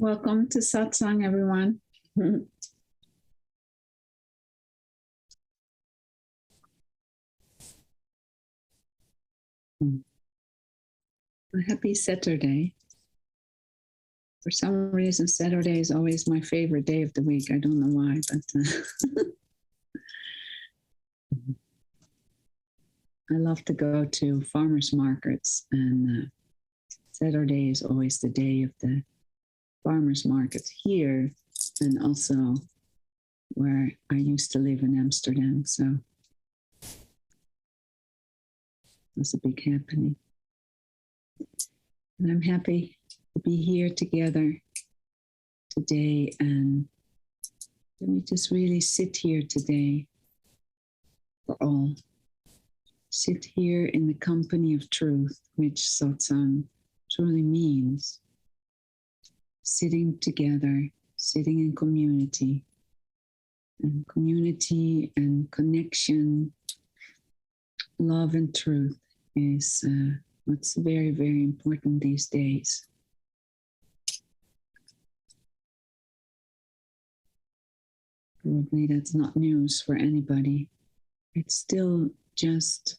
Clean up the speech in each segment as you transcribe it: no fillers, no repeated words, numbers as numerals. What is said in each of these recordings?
Welcome to Satsang, everyone. A happy Saturday. For some reason, Saturday is always my favorite day of the week. I don't know why, but I love to go to farmers markets, and Saturday is always the day of the farmers markets here, and also where I used to live in Amsterdam. So it was a big happening. And I'm happy to be here together today, and let me just really sit here today for all. Sit here in the company of truth, which satsang truly means. Sitting together, sitting in community. And community and connection, love and truth is what's very, very important these days. Probably that's not news for anybody. It's still just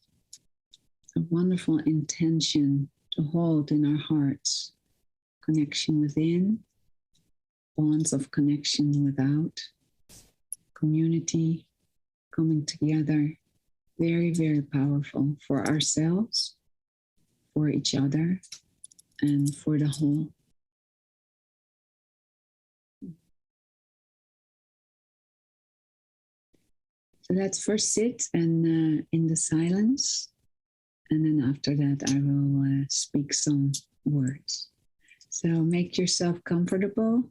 a wonderful intention to hold in our hearts. Connection within, bonds of connection without, community coming together. Very, very powerful for ourselves, for each other, and for the whole. So let's first sit and in the silence, and then after that I will speak some words. So make yourself comfortable.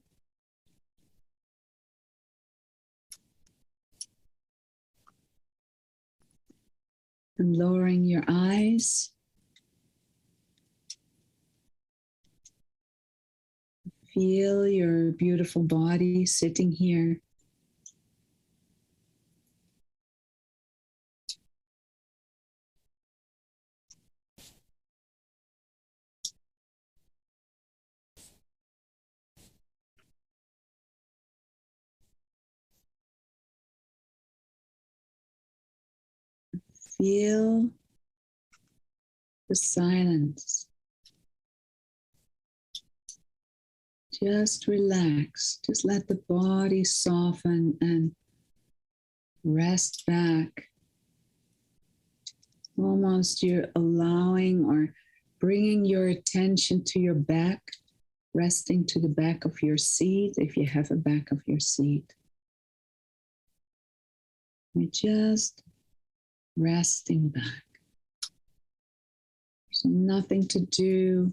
And lowering your eyes. Feel your beautiful body sitting here. Feel the silence. Just relax. Just let the body soften and rest back. Almost you're allowing or bringing your attention to your back, resting to the back of your seat if you have a back of your seat. You're just resting back. So nothing to do,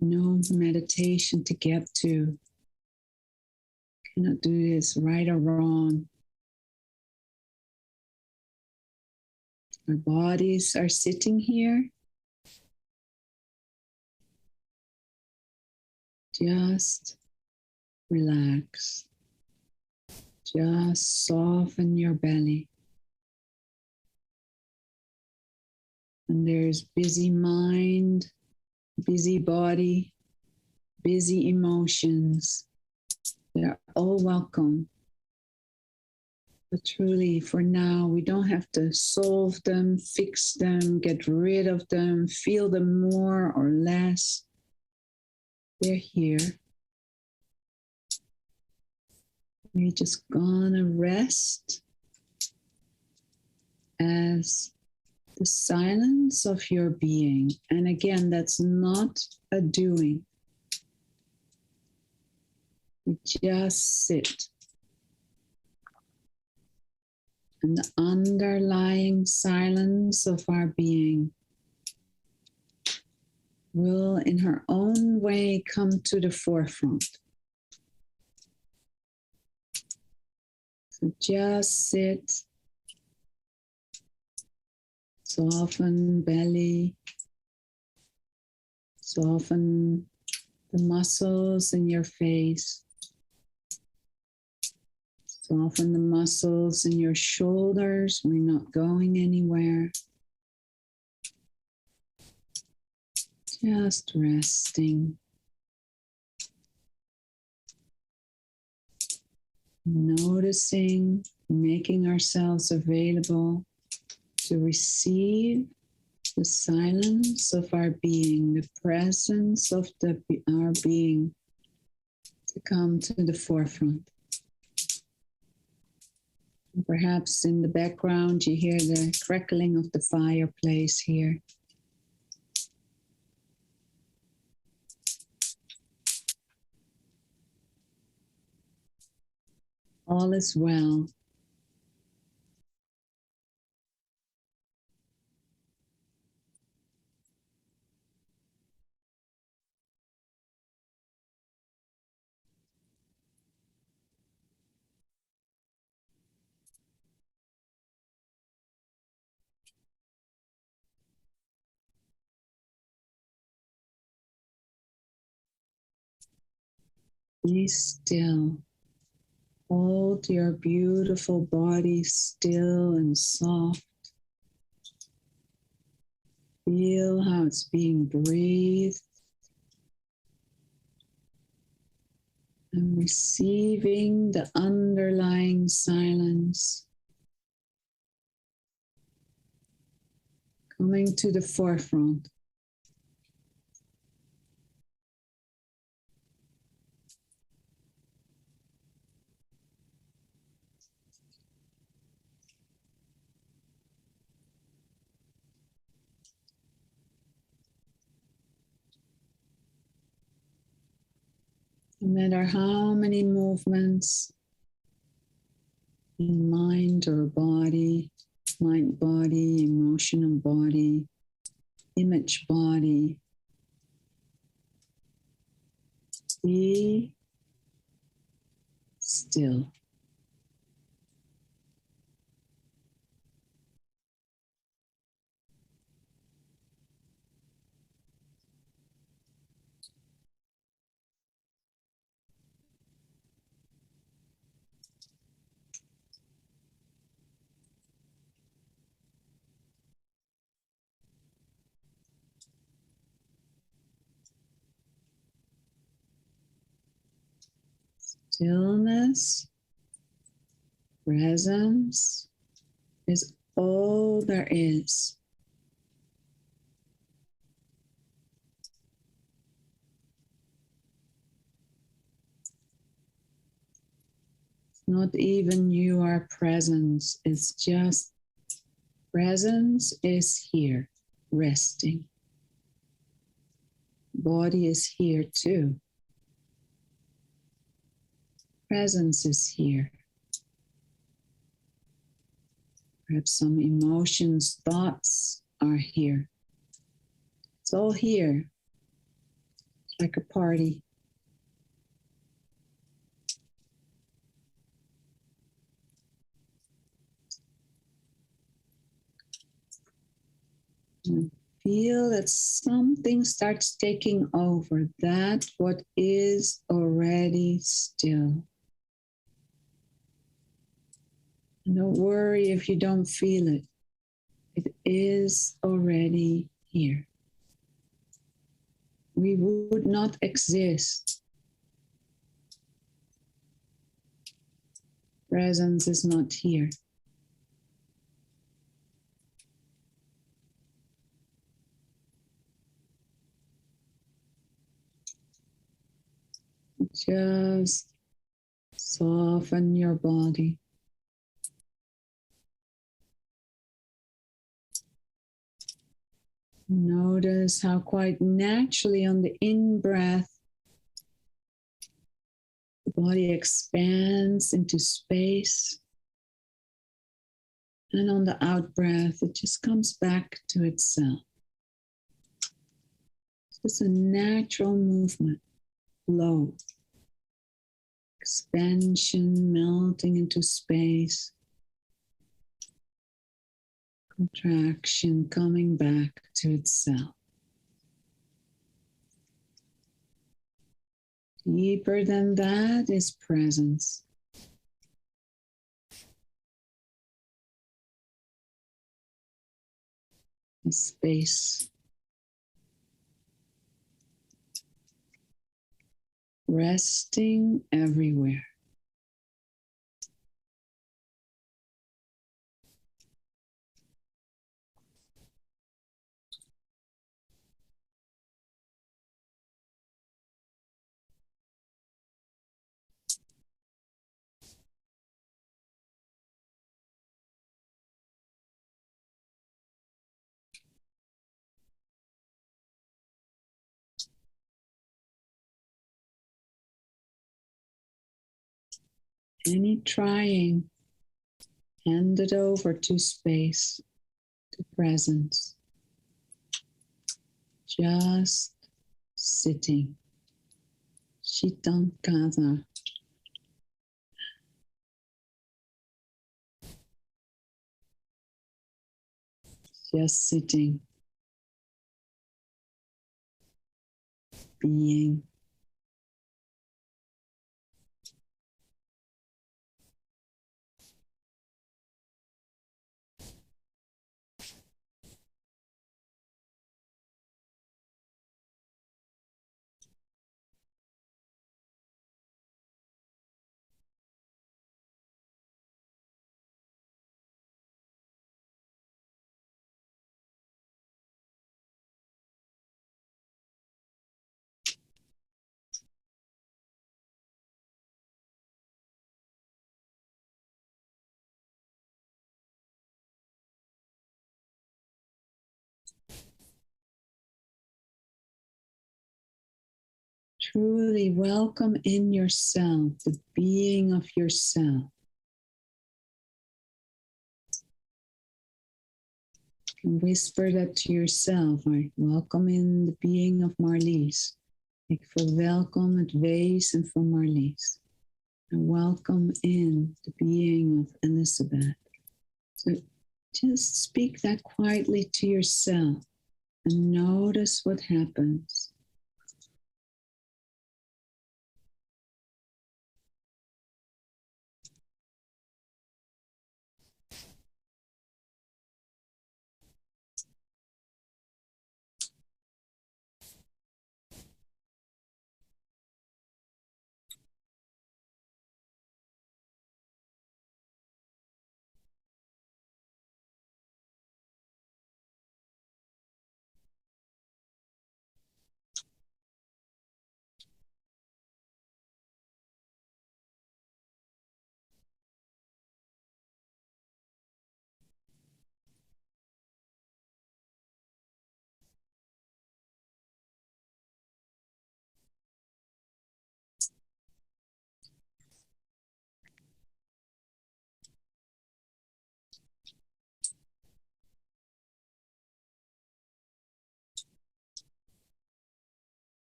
no meditation to get to. Cannot do this right or wrong. Our bodies are sitting here. Just relax. Just soften your belly. And there's busy mind, busy body, busy emotions. They're all welcome. But truly, for now, we don't have to solve them, fix them, get rid of them, feel them more or less. They're here. We're just gonna rest as the silence of your being. And again, that's not a doing. We just sit. And the underlying silence of our being will, in her own way, come to the forefront. So just sit. Soften belly. Soften the muscles in your face. Soften the muscles in your shoulders. We're not going anywhere. Just resting. Noticing, making ourselves available to receive the silence of our being, the presence of our being to come to the forefront. And perhaps in the background you hear the crackling of the fireplace here. All is well. Be still. Hold your beautiful body still and soft. Feel how it's being breathed and receiving the underlying silence coming to the forefront. No matter how many movements in mind or body, mind body, emotional body, image body, be still. Stillness, presence is all there is. Not even you are presence, it's just presence is here, resting. Body is here too. Presence is here. Perhaps some emotions, thoughts are here. It's all here. It's like a party. And feel that something starts taking over. That what is already still. And don't worry if you don't feel it. It is already here. We would not exist. Presence is not here. Just soften your body. Notice how quite naturally on the in-breath, the body expands into space. And on the out-breath, it just comes back to itself. It's just a natural movement, flow, expansion, melting into space, contraction, coming back to itself. Deeper than that is presence. Space. Resting everywhere. Any trying, hand it over to space, to presence. Just sitting. Shitankata. Just sitting. Being. Truly welcome in yourself, the being of yourself. And whisper that to yourself. I welcome in the being of Marlies. Ik verwelkom het wezen van Marlies. And welcome in the being of Elizabeth. So just speak that quietly to yourself and notice what happens.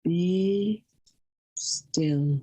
Be still.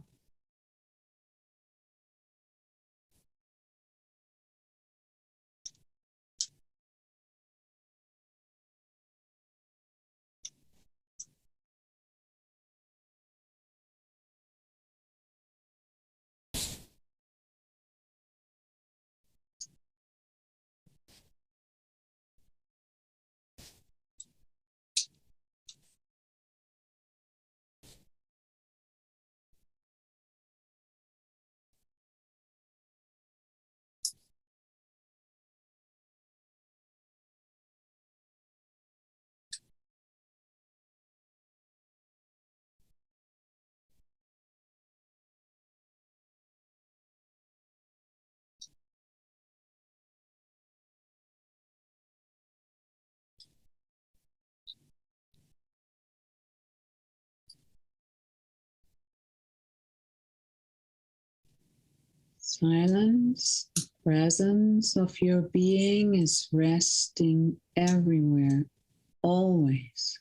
Silence, the presence of your being is resting everywhere, always.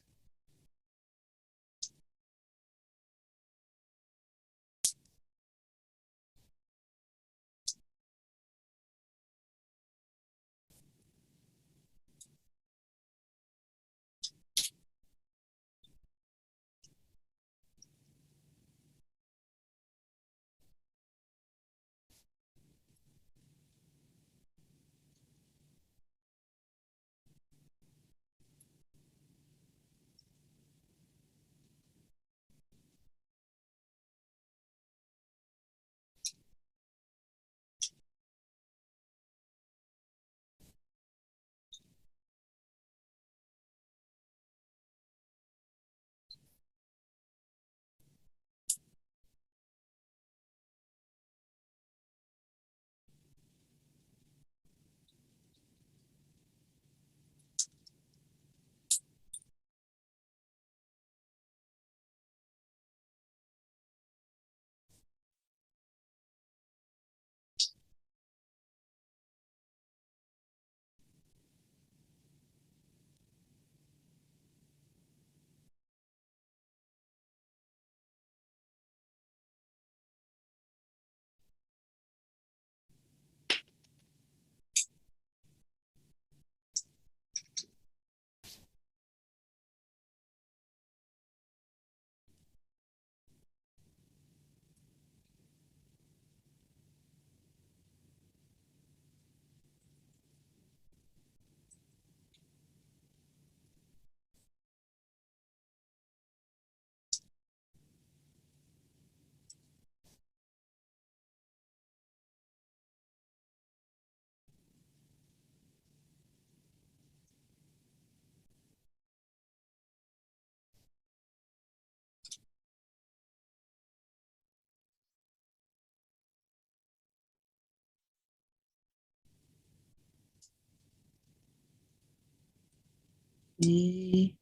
Be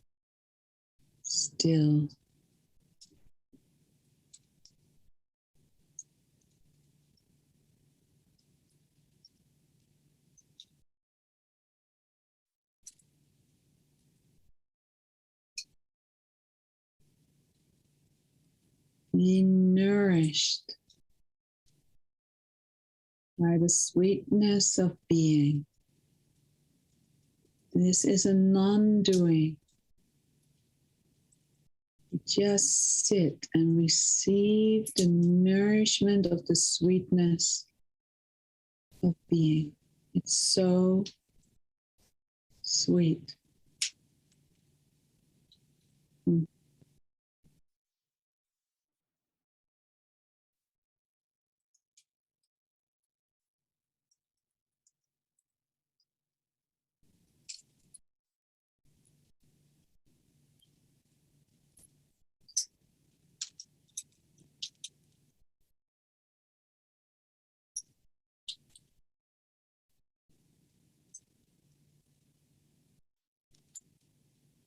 still. Be nourished by the sweetness of being. This is a non-doing. Just sit and receive the nourishment of the sweetness of being. It's so sweet.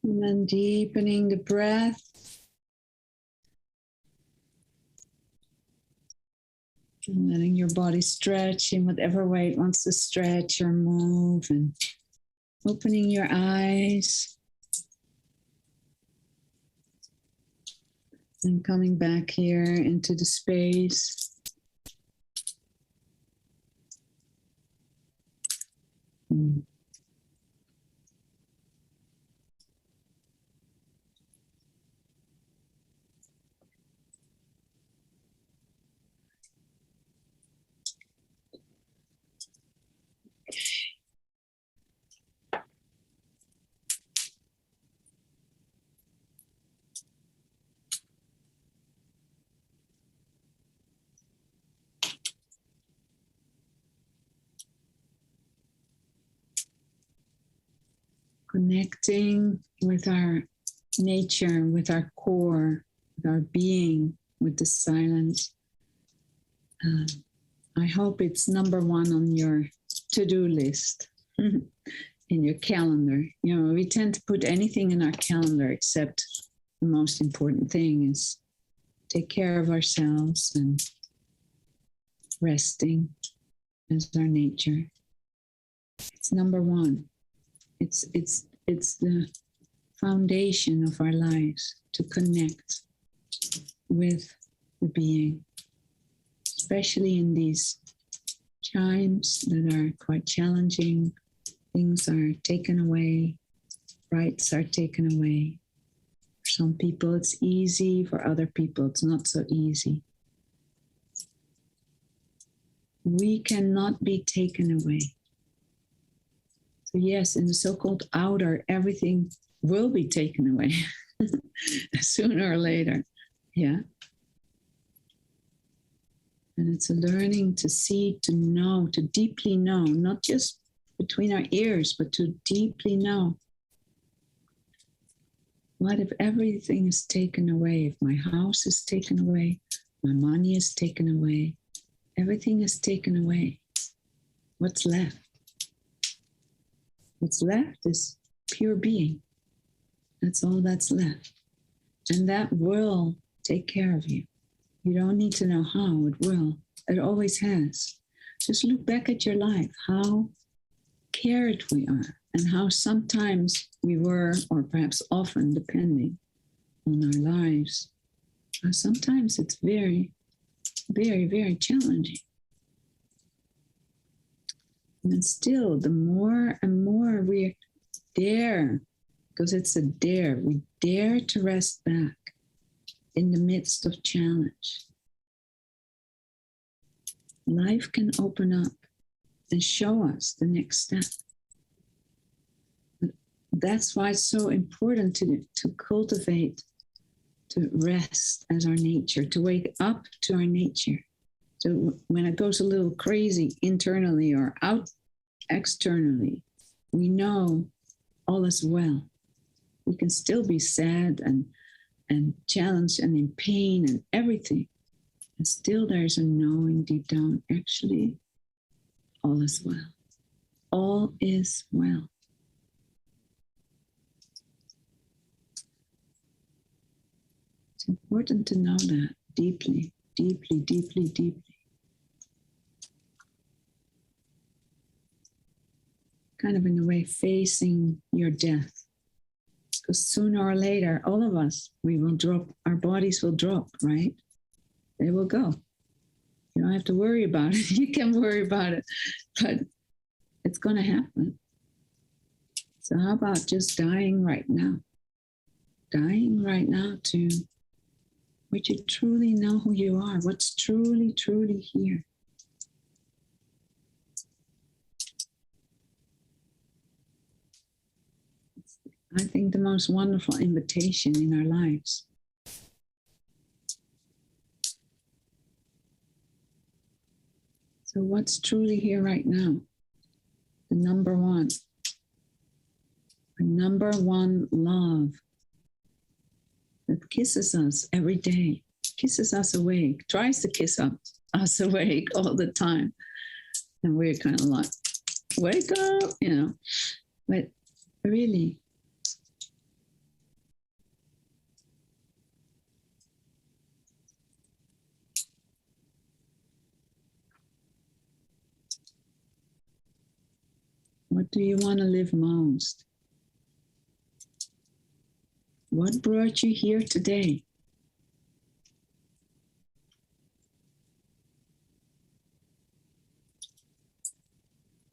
And then deepening the breath. And letting your body stretch in whatever way it wants to stretch or move. And opening your eyes. And coming back here into the space. Connecting with our nature, with our core, with our being, with the silence. I hope it's number one on your to-do list in your calendar. You know, we tend to put anything in our calendar except the most important thing is take care of ourselves and resting as our nature. It's number one. It's the foundation of our lives to connect with the being, especially in these times that are quite challenging. Things are taken away, rights are taken away. For some people it's easy, for other people it's not so easy. We cannot be taken away. So yes, in the so-called outer, everything will be taken away sooner or later. Yeah. And it's a learning to see, to know, to deeply know, not just between our ears, but to deeply know. What if everything is taken away? If my house is taken away, my money is taken away, everything is taken away. What's left? What's left is pure being. That's all that's left. And that will take care of you. You don't need to know how, it will. It always has. Just look back at your life, how cared we are, and how sometimes we were, or perhaps often, depending on our lives, sometimes it's very, very, very challenging. And still, the more and more we dare, because it's a dare, we dare to rest back in the midst of challenge. Life can open up and show us the next step. That's why it's so important to cultivate, to rest as our nature, to wake up to our nature. So when it goes a little crazy internally or out externally, we know all is well. We can still be sad and challenged and in pain and everything. And still there's a knowing deep down, actually, all is well. All is well. It's important to know that deeply, deeply, deeply, deeply. Kind of in a way facing your death. Because sooner or later, all of us, we will drop, our bodies will drop, right? They will go. You don't have to worry about it. You can worry about it, but it's going to happen. So how about just dying right now? Dying right now to where you truly know who you are, what's truly, truly here. I think the most wonderful invitation in our lives. So what's truly here right now? The number one. Our number one love that kisses us every day, kisses us awake, tries to kiss us awake all the time. And we're kind of like, wake up, you know. But really, what do you want to live most? What brought you here today?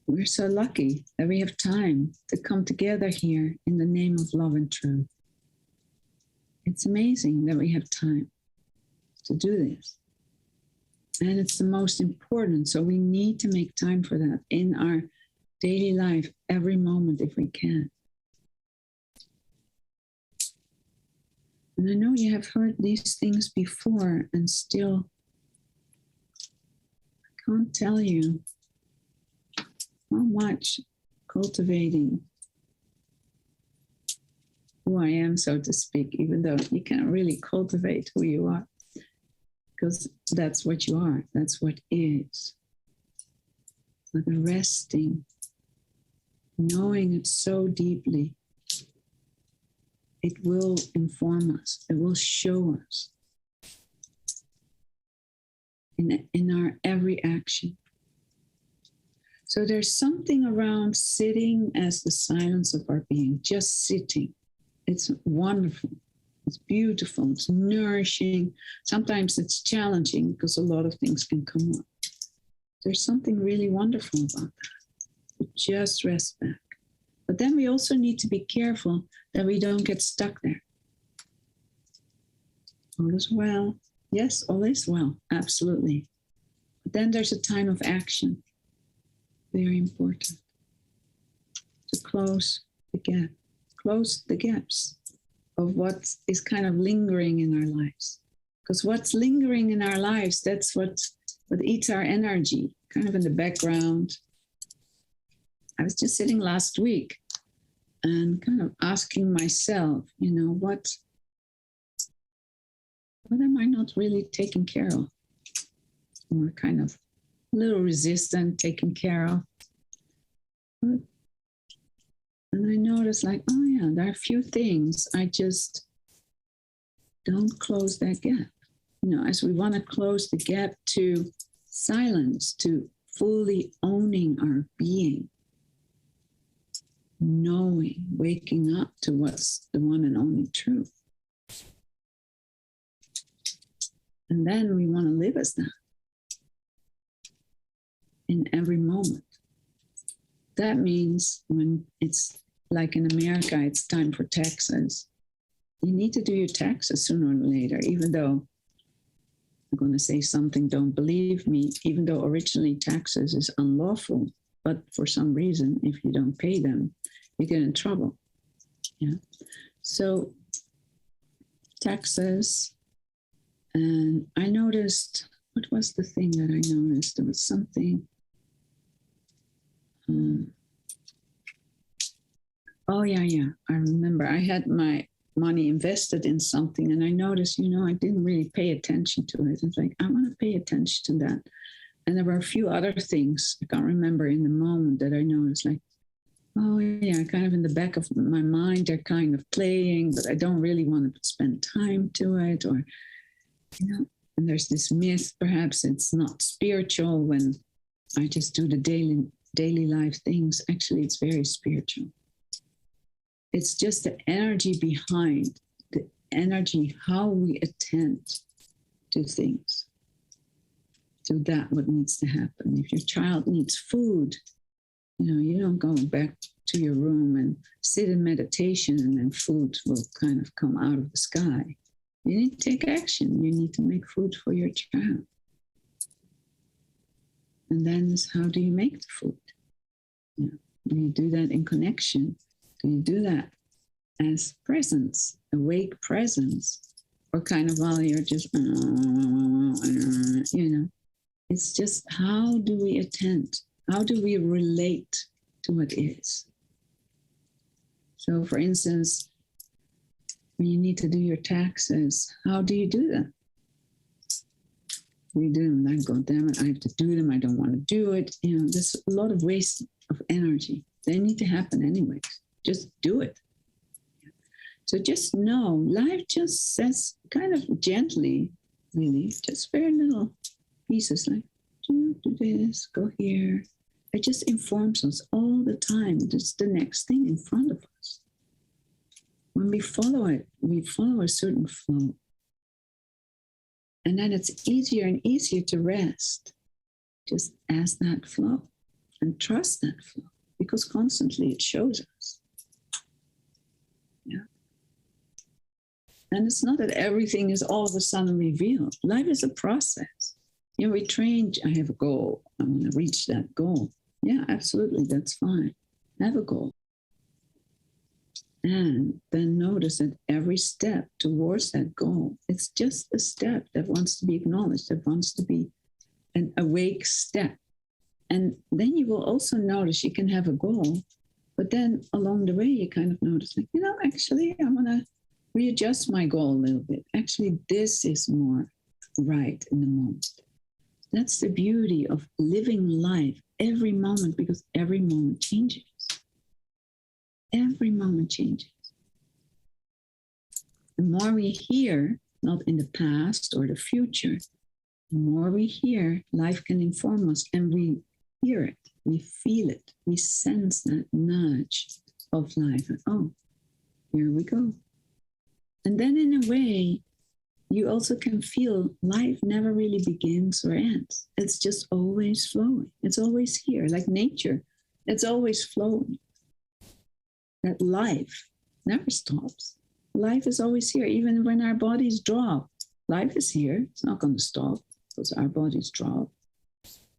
We're so lucky that we have time to come together here in the name of love and truth. It's amazing that we have time to do this. And it's the most important. So we need to make time for that in our daily life, every moment if we can. And I know you have heard these things before and still I can't tell you how much cultivating who I am, so to speak, even though you can't really cultivate who you are, because that's what you are, that's what is. But the resting, knowing it so deeply, it will inform us, it will show us in our every action. So there's something around sitting as the silence of our being, just sitting. It's wonderful, it's beautiful, it's nourishing. Sometimes it's challenging because a lot of things can come up. There's something really wonderful about that. So just rest back. But then we also need to be careful that we don't get stuck there. All is well. Yes, all is well, absolutely. But then there's a time of action. Very important. To close the gap. Close the gaps of what is kind of lingering in our lives. Because what's lingering in our lives, that's what eats our energy, kind of in the background. I was just sitting last week and kind of asking myself, you know, what am I not really taking care of? Or kind of a little resistant, taking care of. And I noticed like, oh yeah, there are a few things I just don't close that gap. You know, as we want to close the gap to silence, to fully owning our being, knowing, waking up to what's the one and only truth. And then we want to live as that in every moment. That means when it's like in America, it's time for taxes. You need to do your taxes sooner or later, even though I'm going to say something, don't believe me, even though originally taxes is unlawful, but for some reason, if you don't pay them, you get in trouble. Yeah. So taxes, and I noticed, what was the thing that I noticed? There was something. Oh yeah. I remember I had my money invested in something and I noticed, you know, I didn't really pay attention to it. It's like, I want to pay attention to that. And there were a few other things I can't remember in the moment that I noticed, like, oh yeah, kind of in the back of my mind, they're kind of playing, but I don't really want to spend time to it. Or, and there's this myth, perhaps it's not spiritual when I just do the daily life things. Actually, it's very spiritual. It's just the energy behind, the energy, how we attend to things. So that what needs to happen. If your child needs food, you don't go back to your room and sit in meditation and then food will kind of come out of the sky. You need to take action. You need to make food for your child. And then how do you make the food? Do you do that in connection? Do you do that as presence, awake presence? Or kind of while you're just, it's just how do we attend? How do we relate to what is? So for instance, when you need to do your taxes, how do you do that? You do them, like, God damn it, I have to do them, I don't want to do it. There's a lot of waste of energy. They need to happen anyways. Just do it. So just know, life just says kind of gently, really, just very little pieces like, do this, go here. It just informs us all the time. It's the next thing in front of us. When we follow it, we follow a certain flow. And then it's easier and easier to rest. Just ask that flow and trust that flow, because constantly it shows us. Yeah. And it's not that everything is all of a sudden revealed. Life is a process. We train, I have a goal. I want to reach that goal. Yeah, absolutely. That's fine. Have a goal. And then notice that every step towards that goal, it's just a step that wants to be acknowledged, that wants to be an awake step. And then you will also notice you can have a goal, but then along the way, you kind of notice, like, actually, I want to readjust my goal a little bit. Actually, this is more right in the moment. That's the beauty of living life every moment, because every moment changes. Every moment changes. The more we hear, not in the past or the future, the more we hear, life can inform us, and we hear it, we feel it, we sense that nudge of life. Oh, here we go. And then in a way, you also can feel life never really begins or ends. It's just always flowing. It's always here, like nature. It's always flowing. That life never stops. Life is always here. Even when our bodies drop, life is here. It's not going to stop because our bodies drop.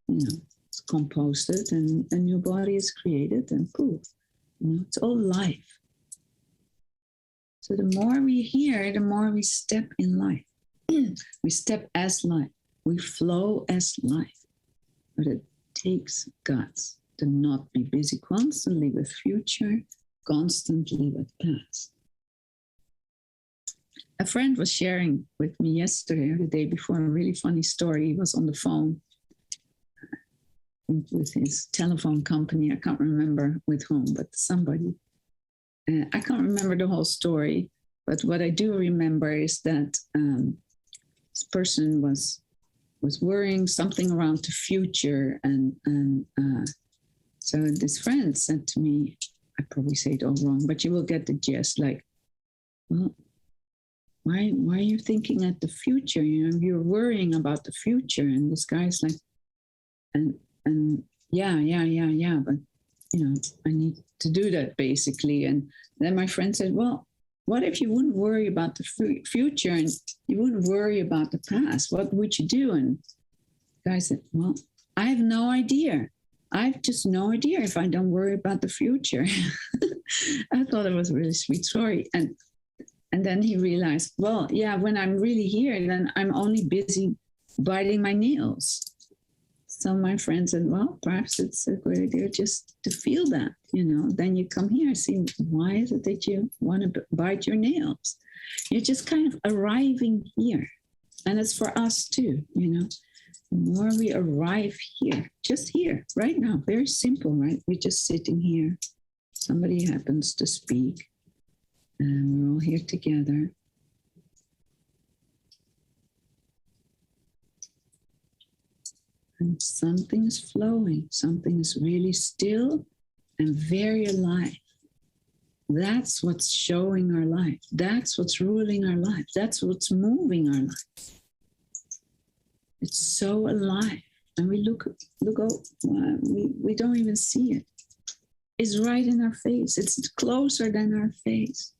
It's composted and a new body is created and poof. It's all life. So the more we hear, the more we step in life. We step as life. We flow as life. But it takes guts to not be busy constantly with future, constantly with past. A friend was sharing with me yesterday or the day before a really funny story. He was on the phone with his telephone company. I can't remember with whom, but somebody. I can't remember the whole story, but what I do remember is that this person was worrying something around the future, and so this friend said to me, I probably say it all wrong, but you will get the gist. Like, well, why are you thinking at the future? You're worrying about the future, and this guy's like, and yeah, but I need to do that basically. And then my friend said, well, what if you wouldn't worry about the future and you wouldn't worry about the past? What would you do? And the guy said, well, I have no idea. I have just no idea if I don't worry about the future. I thought it was a really sweet story. And then he realized, well, yeah, when I'm really here, then I'm only busy biting my nails. So my friend said, well, perhaps it's a good idea just to feel that, then you come here, see, why is it that you want to bite your nails? You're just kind of arriving here. And it's for us too, The more we arrive here, just here, right now, very simple, right? We're just sitting here. somebody happens to speak, and we're all here together. And something is flowing, something is really still and very alive. That's what's showing our life. That's what's ruling our life. That's what's moving our life. It's so alive. And we look we don't even see it. It's right in our face. It's closer than our face.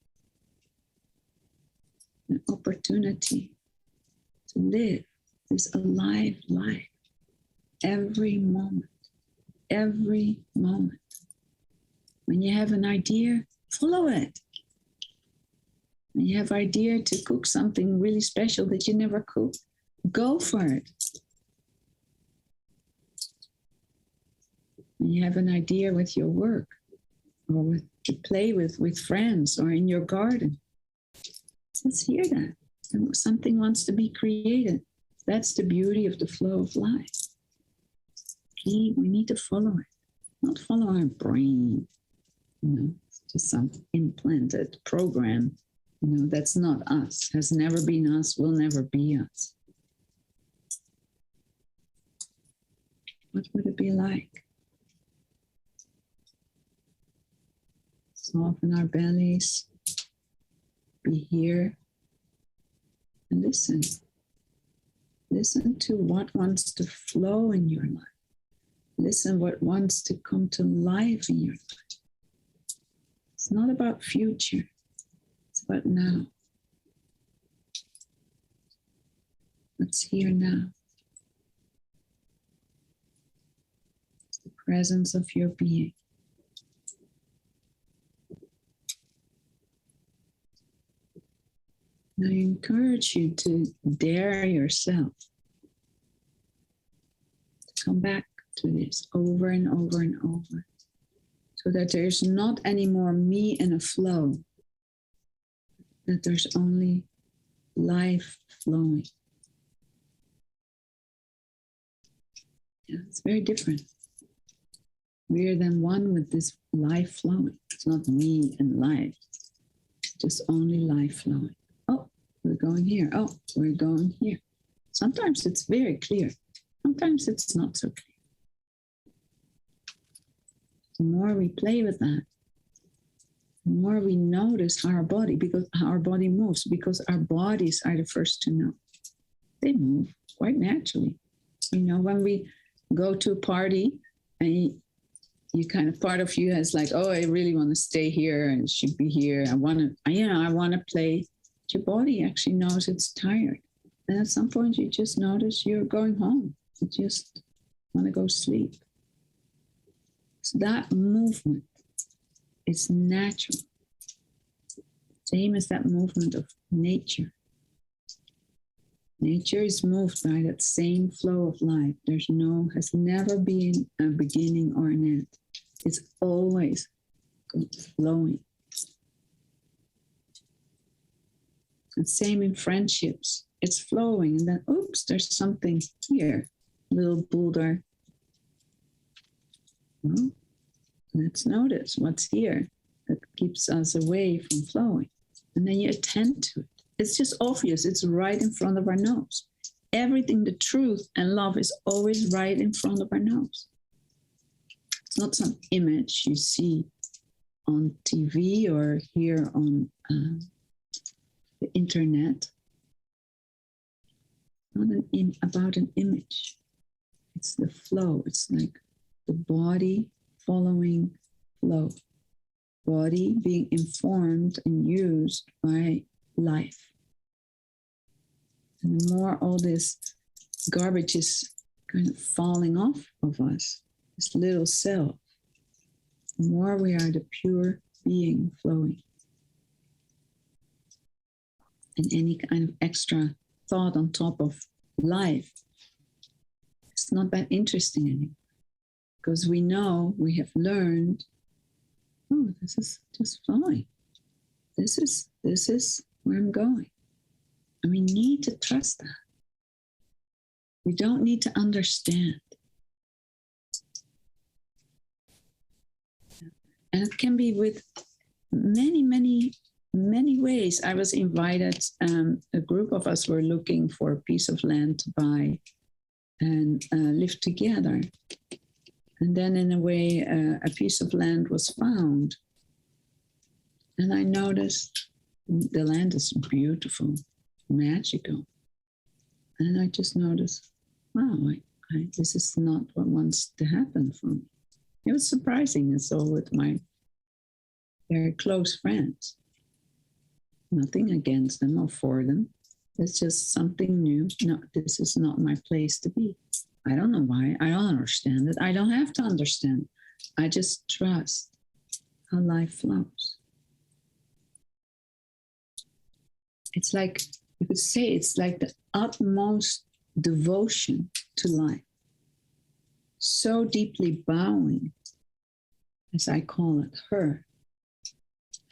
An opportunity to live this alive life every moment. Every moment. When you have an idea, follow it. When you have an idea to cook something really special that you never cooked, go for it. When you have an idea with your work, or to play with friends, or in your garden, let's hear that. Something wants to be created. That's the beauty of the flow of life. We need to follow it, not follow our brain, just some implanted program. That's not us, has never been us, will never be us. What would it be like? Soften our bellies, be here, and listen. Listen to what wants to flow in your life. Listen what wants to come to life in your life. It's not about future, it's about now. What's here now? It's the presence of your being. And I encourage you to dare yourself to come back to this over and over and over, so that there's not anymore me in a flow, that there's only life flowing. Yeah, it's very different. We are then one with this life flowing. It's not me and life, just only life flowing. Oh, we're going here. Oh, we're going here. Sometimes it's very clear. Sometimes it's not so clear. The more we play with that, the more we notice how our body moves, because our bodies are the first to know. They move quite naturally. When we go to a party and you kind of, part of you has like, oh, I really want to stay here and should be here. I want to play. Your body actually knows it's tired. And at some point you just notice you're going home. You just want to go sleep. So that movement is natural. Same as that movement of nature. Nature is moved by that same flow of life. Has never been a beginning or an end. It's always flowing. And same in friendships. It's flowing, and then, oops, there's something here. Little boulder. Well, let's notice what's here that keeps us away from flowing. And then you attend to it. It's just obvious. It's right in front of our nose. Everything, the truth and love is always right in front of our nose. It's not some image you see on TV or here on the internet. Not about an image. It's the flow. It's like the body following flow. Body being informed and used by life. And the more all this garbage is kind of falling off of us, this little self, the more we are the pure being flowing. And any kind of extra thought on top of life, it's not that interesting anymore. Because we know, we have learned, oh, this is just flowing. This is where I'm going. And we need to trust that. We don't need to understand. And And it can be with many ways. I was invited, a group of us were looking for a piece of land to buy and live together. And then in a way, a piece of land was found. And I noticed the land is beautiful, magical. And I just noticed, wow, this is not what wants to happen for me. It was surprising, and so with my very close friends. Nothing against them or for them. It's just something new. No, this is not my place to be. I don't know why. I don't understand it. I don't have to understand. I just trust how life flows. It's like, you could say, it's like the utmost devotion to life. So deeply bowing, as I call it, her,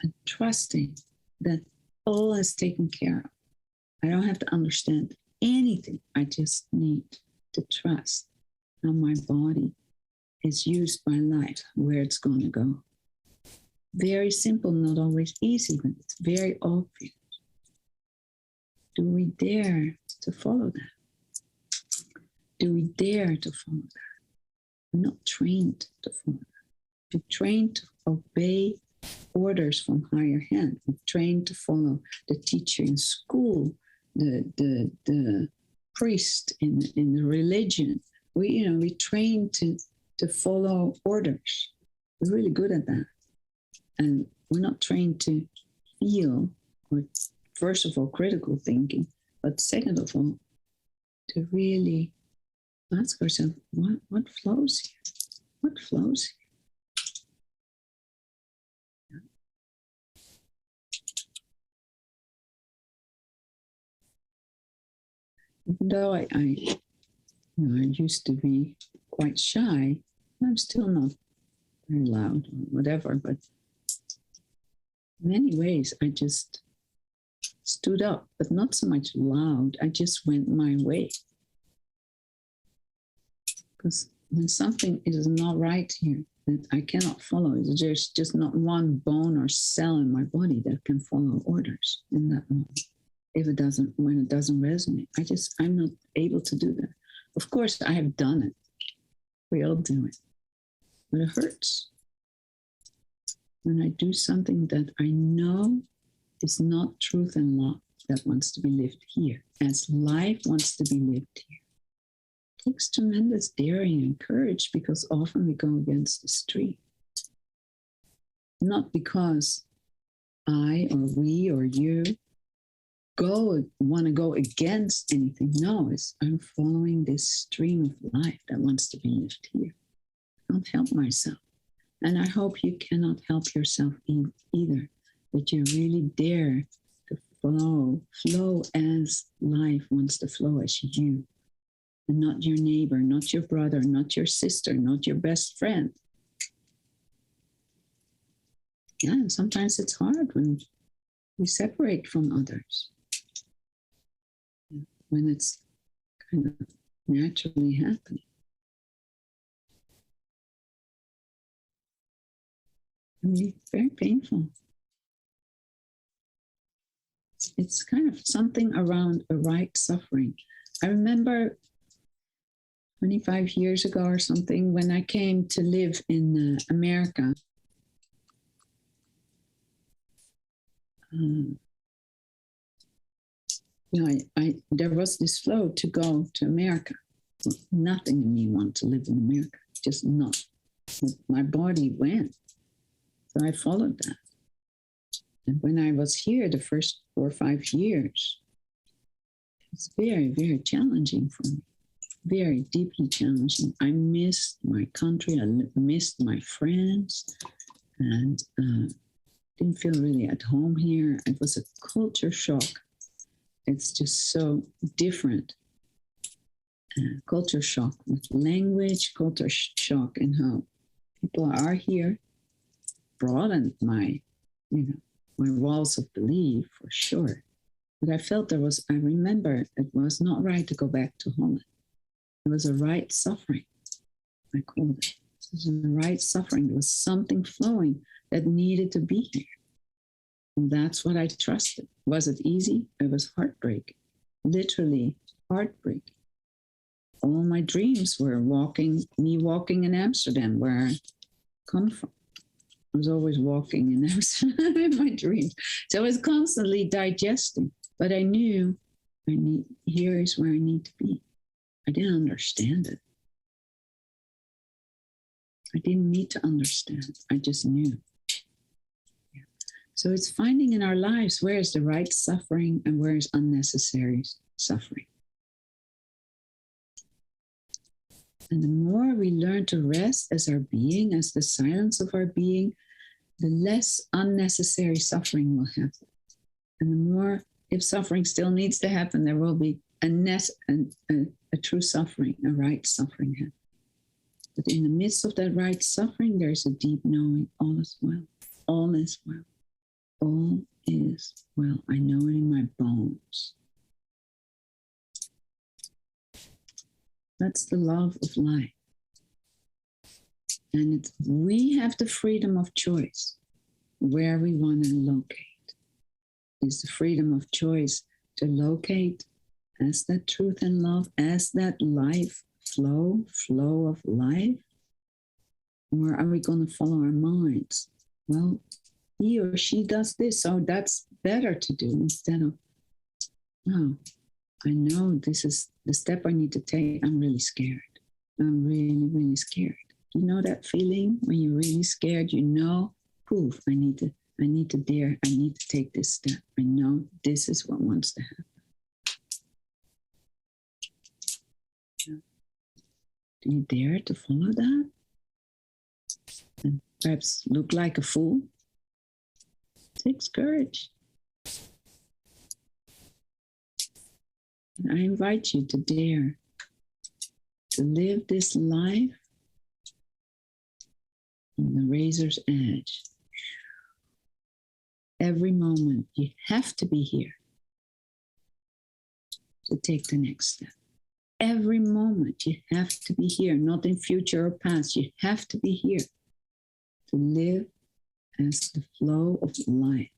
and trusting that all is taken care of. I don't have to understand anything. I just need to trust how my body is used by life, where it's going to go. Very simple, not always easy, but it's very obvious. Do we dare to follow that? Do we dare to follow that? We're not trained to follow that. We're trained to obey orders from higher hand. We're trained to follow the teacher in school, the priest in the religion. We train to follow orders. We're really good at that. And we're not trained to feel, or first of all, critical thinking, but second of all, to really ask ourselves, what flows here? What flows here? Even though I used to be quite shy, I'm still not very loud or whatever, but in many ways I just stood up, but not so much loud. I just went my way. Because when something is not right here, that I cannot follow, there's just not one bone or cell in my body that can follow orders in that moment. When it doesn't resonate, I'm not able to do that. Of course, I have done it. We all do it. But it hurts. When I do something that I know is not truth and love that wants to be lived here, as life wants to be lived here. It takes tremendous daring and courage, because often we go against the stream. Not because I or we or you want to go against anything. No, I'm following this stream of life that wants to be lived here. I don't help myself. And I hope you cannot help yourself either, that you really dare to flow as life wants to flow, as you, and not your neighbor, not your brother, not your sister, not your best friend. Yeah, and sometimes it's hard when we separate from others, when it's kind of naturally happening. I mean, very painful. It's kind of something around a right suffering. I remember 25 years ago or something, when I came to live in America, there was this flow to go to America. Nothing in me wanted to live in America, just not. But my body went, so I followed that. And when I was here, the first 4 or 5 years, it's very, very challenging for me. Very deeply challenging. I missed my country. I missed my friends, and didn't feel really at home here. It was a culture shock. It's just so different. Culture shock with language, culture shock in how people are here. Broadened my walls of belief, for sure. But I felt I remember it was not right to go back to Holland. It was a right suffering, I called it. This is the right suffering. There was something flowing that needed to be here. And that's what I trusted. Was it easy? It was heartbreaking. Literally heartbreaking. All my dreams were me walking in Amsterdam, where I come from. I was always walking in Amsterdam in my dreams. So I was constantly digesting, but I knew here is where I need to be. I didn't understand it. I didn't need to understand. I just knew. Yeah. So it's finding in our lives where is the right suffering and where is unnecessary suffering. And the more we learn to rest as our being, as the silence of our being, the less unnecessary suffering will happen. And the more, if suffering still needs to happen, there will be a true suffering, a right suffering happen. But in the midst of that right suffering, there's a deep knowing, all is well, all is well, all is well. I know it in my bones. That's the love of life. And we have the freedom of choice where we want to locate. It's the freedom of choice to locate as that truth and love, as that life flow of life. Or are we going to follow our minds? Well, he or she does this, so that's better to do instead of, oh, I know this is the step I need to take. I'm really scared. I'm really, really scared. You know that feeling when you're really scared, you know, poof, I need to dare, I need to take this step. I know this is what wants to happen. Do you dare to follow that? And perhaps look like a fool? It takes courage. And I invite you to dare to live this life on the razor's edge. Every moment you have to be here to take the next step. Every moment you have to be here, not in future or past. You have to be here to live as the flow of life.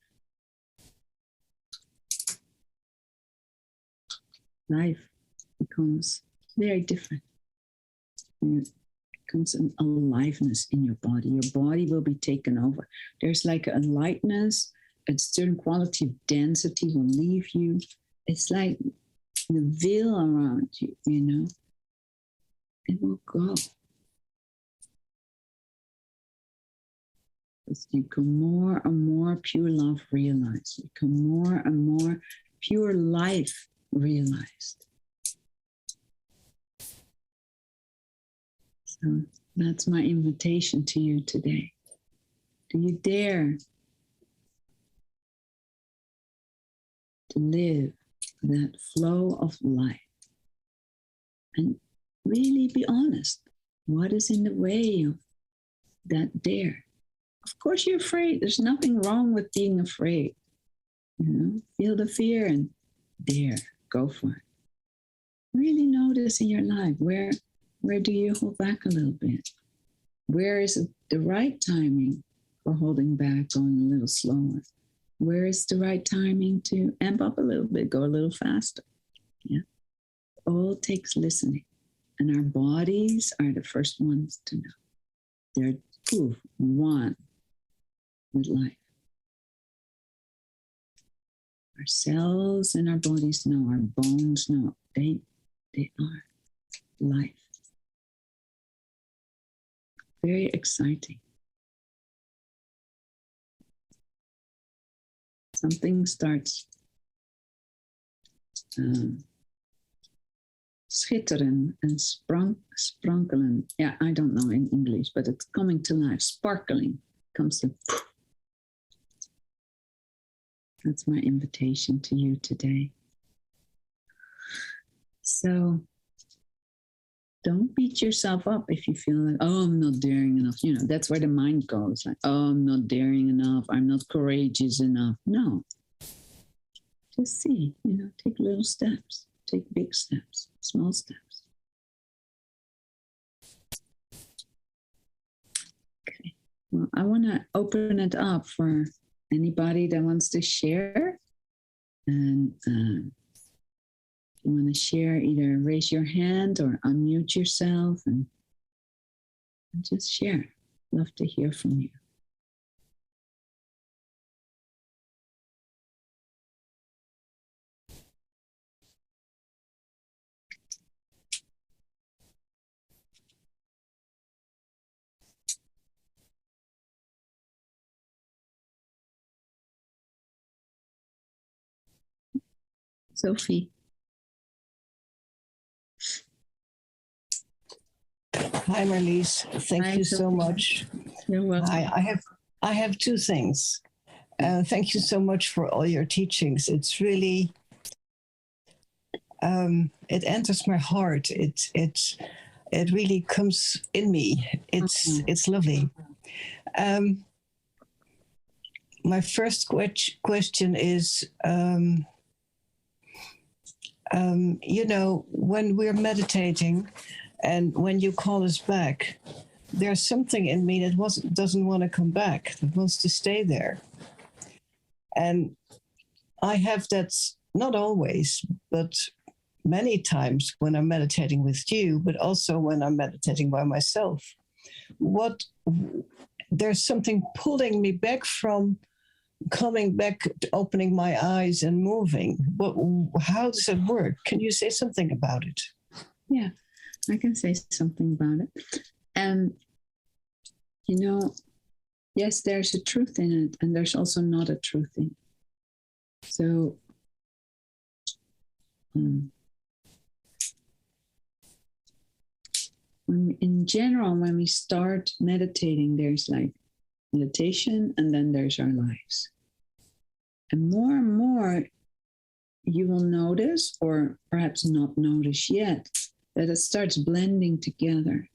Life becomes very different. It becomes an aliveness in your body. Your body will be taken over. There's like a lightness, a certain quality of density will leave you. It's like the veil around you, you know, it will go. As you become more and more pure love realized, you become more and more pure life realized. So that's my invitation to you today. Do you dare to live that flow of life? And really be honest. What is in the way of that dare? Of course you're afraid. There's nothing wrong with being afraid. You know, feel the fear and dare. Go for it. Really notice in your life where do you hold back a little bit? Where is it the right timing for holding back, going a little slower? Where is the right timing to amp up a little bit, go a little faster? Yeah. All takes listening. And our bodies are the first ones to know. They're one with life. Our cells and our bodies know, our bones know. They are life. Very exciting. Something starts schitteren and sprankelen. Yeah, I don't know in English, but it's coming to life. Sparkling comes to. That's my invitation to you today. So don't beat yourself up if you feel like, oh, I'm not daring enough. You know, that's where the mind goes. Like, oh, I'm not daring enough. I'm not courageous enough. No. Just see, you know, take little steps. Take big steps, small steps. I want to open it up for anybody that wants to share. And if you want to share, either raise your hand or unmute yourself and just share. Love to hear from you. Sophie. Hi, Marlies. Thank you so much. You're welcome. I have two things. Thank you so much for all your teachings. It's really, it enters my heart. It really comes in me. It's lovely. My first question is, when we're meditating and when you call us back, there's something in me that doesn't want to come back, that wants to stay there. And I have that, not always, but many times when I'm meditating with you, but also when I'm meditating by myself. There's something pulling me back from coming back, opening my eyes and moving. How does it work? Can you say something about it? Yeah, I can say something about it. And, yes, there's a truth in it, and there's also not a truth in it. So, in general, when we start meditating, there's like meditation, and then there's our lives. And more, you will notice, or perhaps not notice yet, that it starts blending together.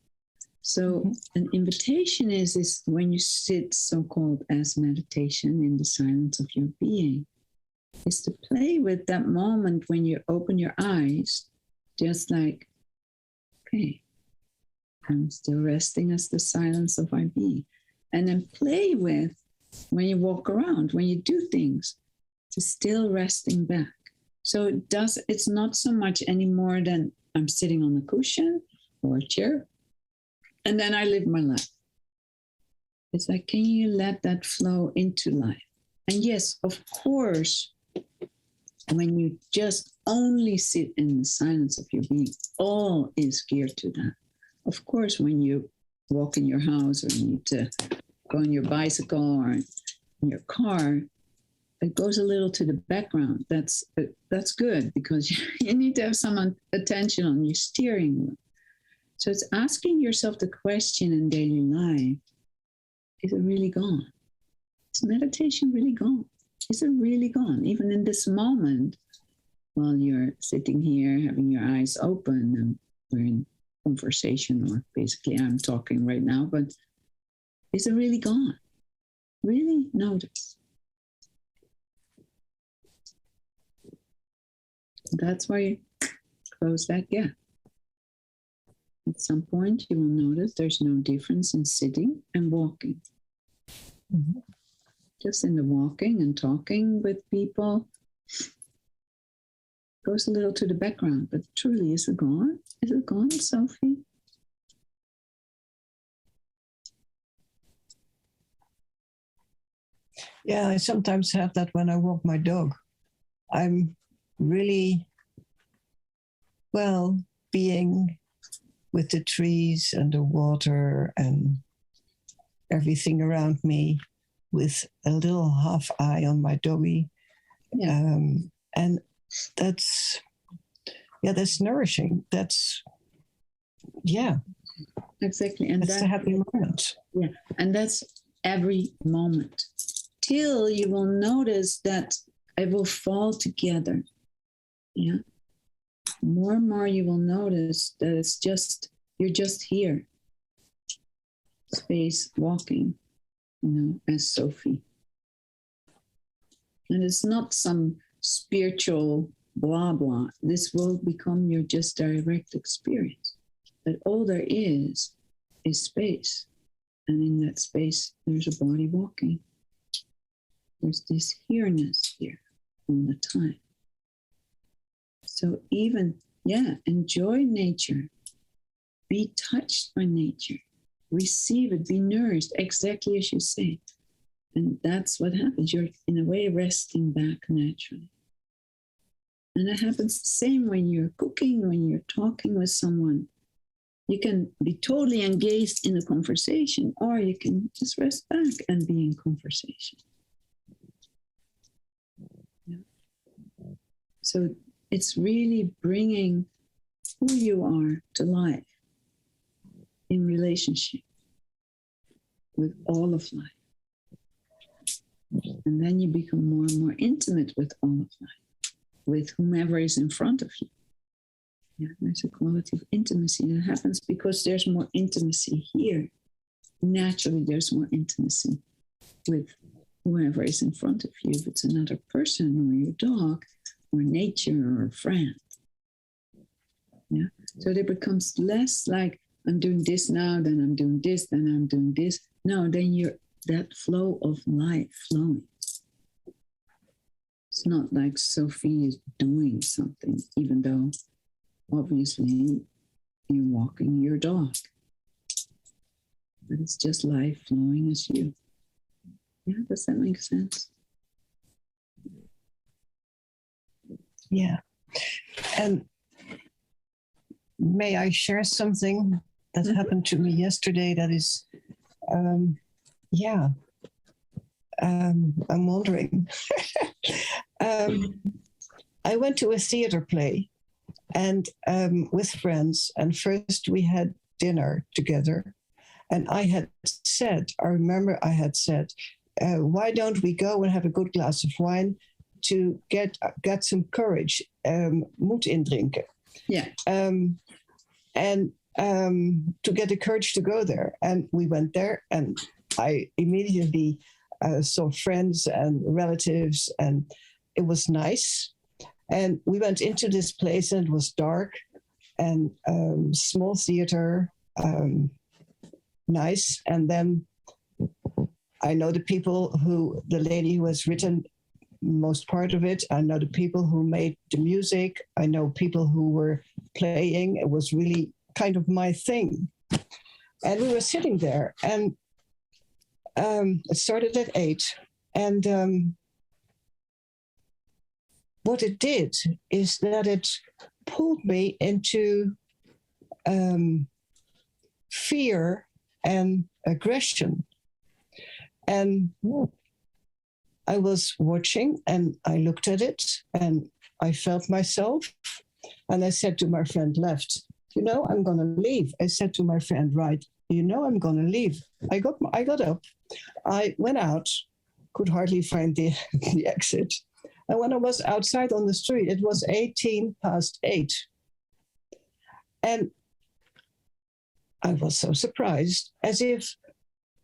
So an invitation is when you sit so-called as meditation in the silence of your being, is to play with that moment when you open your eyes, just like, okay, I'm still resting as the silence of my being. And then play with when you walk around, when you do things, to still resting back. So it's not so much anymore than I'm sitting on a cushion or a chair, and then I live my life. It's like, can you let that flow into life? And yes, of course, when you just only sit in the silence of your being, all is geared to that. Of course, when you walk in your house, or you need to go on your bicycle or in your car, it goes a little to the background. That's good, because you need to have some attention on your steering wheel. So it's asking yourself the question in daily life, is it really gone? Is meditation really gone? Is it really gone? Even in this moment, while you're sitting here having your eyes open and we're in conversation, or basically I'm talking right now, but is it really gone? Really notice. That's why you close that gap. At some point, you will notice there's no difference in sitting and walking. Mm-hmm. Just in the walking and talking with people, goes a little to the background, but truly, is it gone? Is it gone, Sophie? Yeah, I sometimes have that when I walk my dog. I'm really, being with the trees and the water and everything around me, with a little half eye on my doggy. Yeah. And that's nourishing. Exactly. And that's a happy moment. Yeah. And that's every moment, till you will notice that it will fall together. Yeah. More and more you will notice that you're just here. Space walking, as Sophie. And it's not some spiritual blah, blah. This will become your just direct experience. That all there is space. And in that space, there's a body walking. There's this here-ness here all the time. So even, enjoy nature. Be touched by nature. Receive it, be nourished, exactly as you say. And that's what happens. You're, in a way, resting back naturally. And it happens the same when you're cooking, when you're talking with someone. You can be totally engaged in a conversation, or you can just rest back and be in conversation. Yeah. So it's really bringing who you are to life in relationship with all of life. And then you become more and more intimate with all of life, with whomever is in front of you. Yeah, there's a quality of intimacy that happens because there's more intimacy here. Naturally, there's more intimacy with whoever is in front of you. If it's another person or your dog or nature or a friend. Yeah. So it becomes less like I'm doing this now, then I'm doing this, then I'm doing this. No, then you're that flow of life flowing. It's not like Sophie is doing something, even though obviously you're walking your dog. But it's just life flowing as you. Yeah, does that make sense? Yeah. And may I share something that happened to me yesterday that is, I'm wondering. I went to a theater play and with friends, and first we had dinner together. And I remember I had said, why don't we go and have a good glass of wine to get some courage, moed indrinken. Yeah. And to get the courage to go there. And we went there, and I immediately saw friends and relatives, and it was nice. And we went into this place, and it was dark and small theater, nice. And then I know the lady who has written most part of it. I know the people who made the music. I know people who were playing. It was really kind of my thing. And we were sitting there, and it started at 8. And what it did is that it pulled me into fear and aggression. And I was watching, and I looked at it, and I felt myself. And I said to my friend left, I'm going to leave. I said to my friend right, I'm going to leave. I got up. I went out, could hardly find the exit. And when I was outside on the street, it was 8:18. And I was so surprised, as if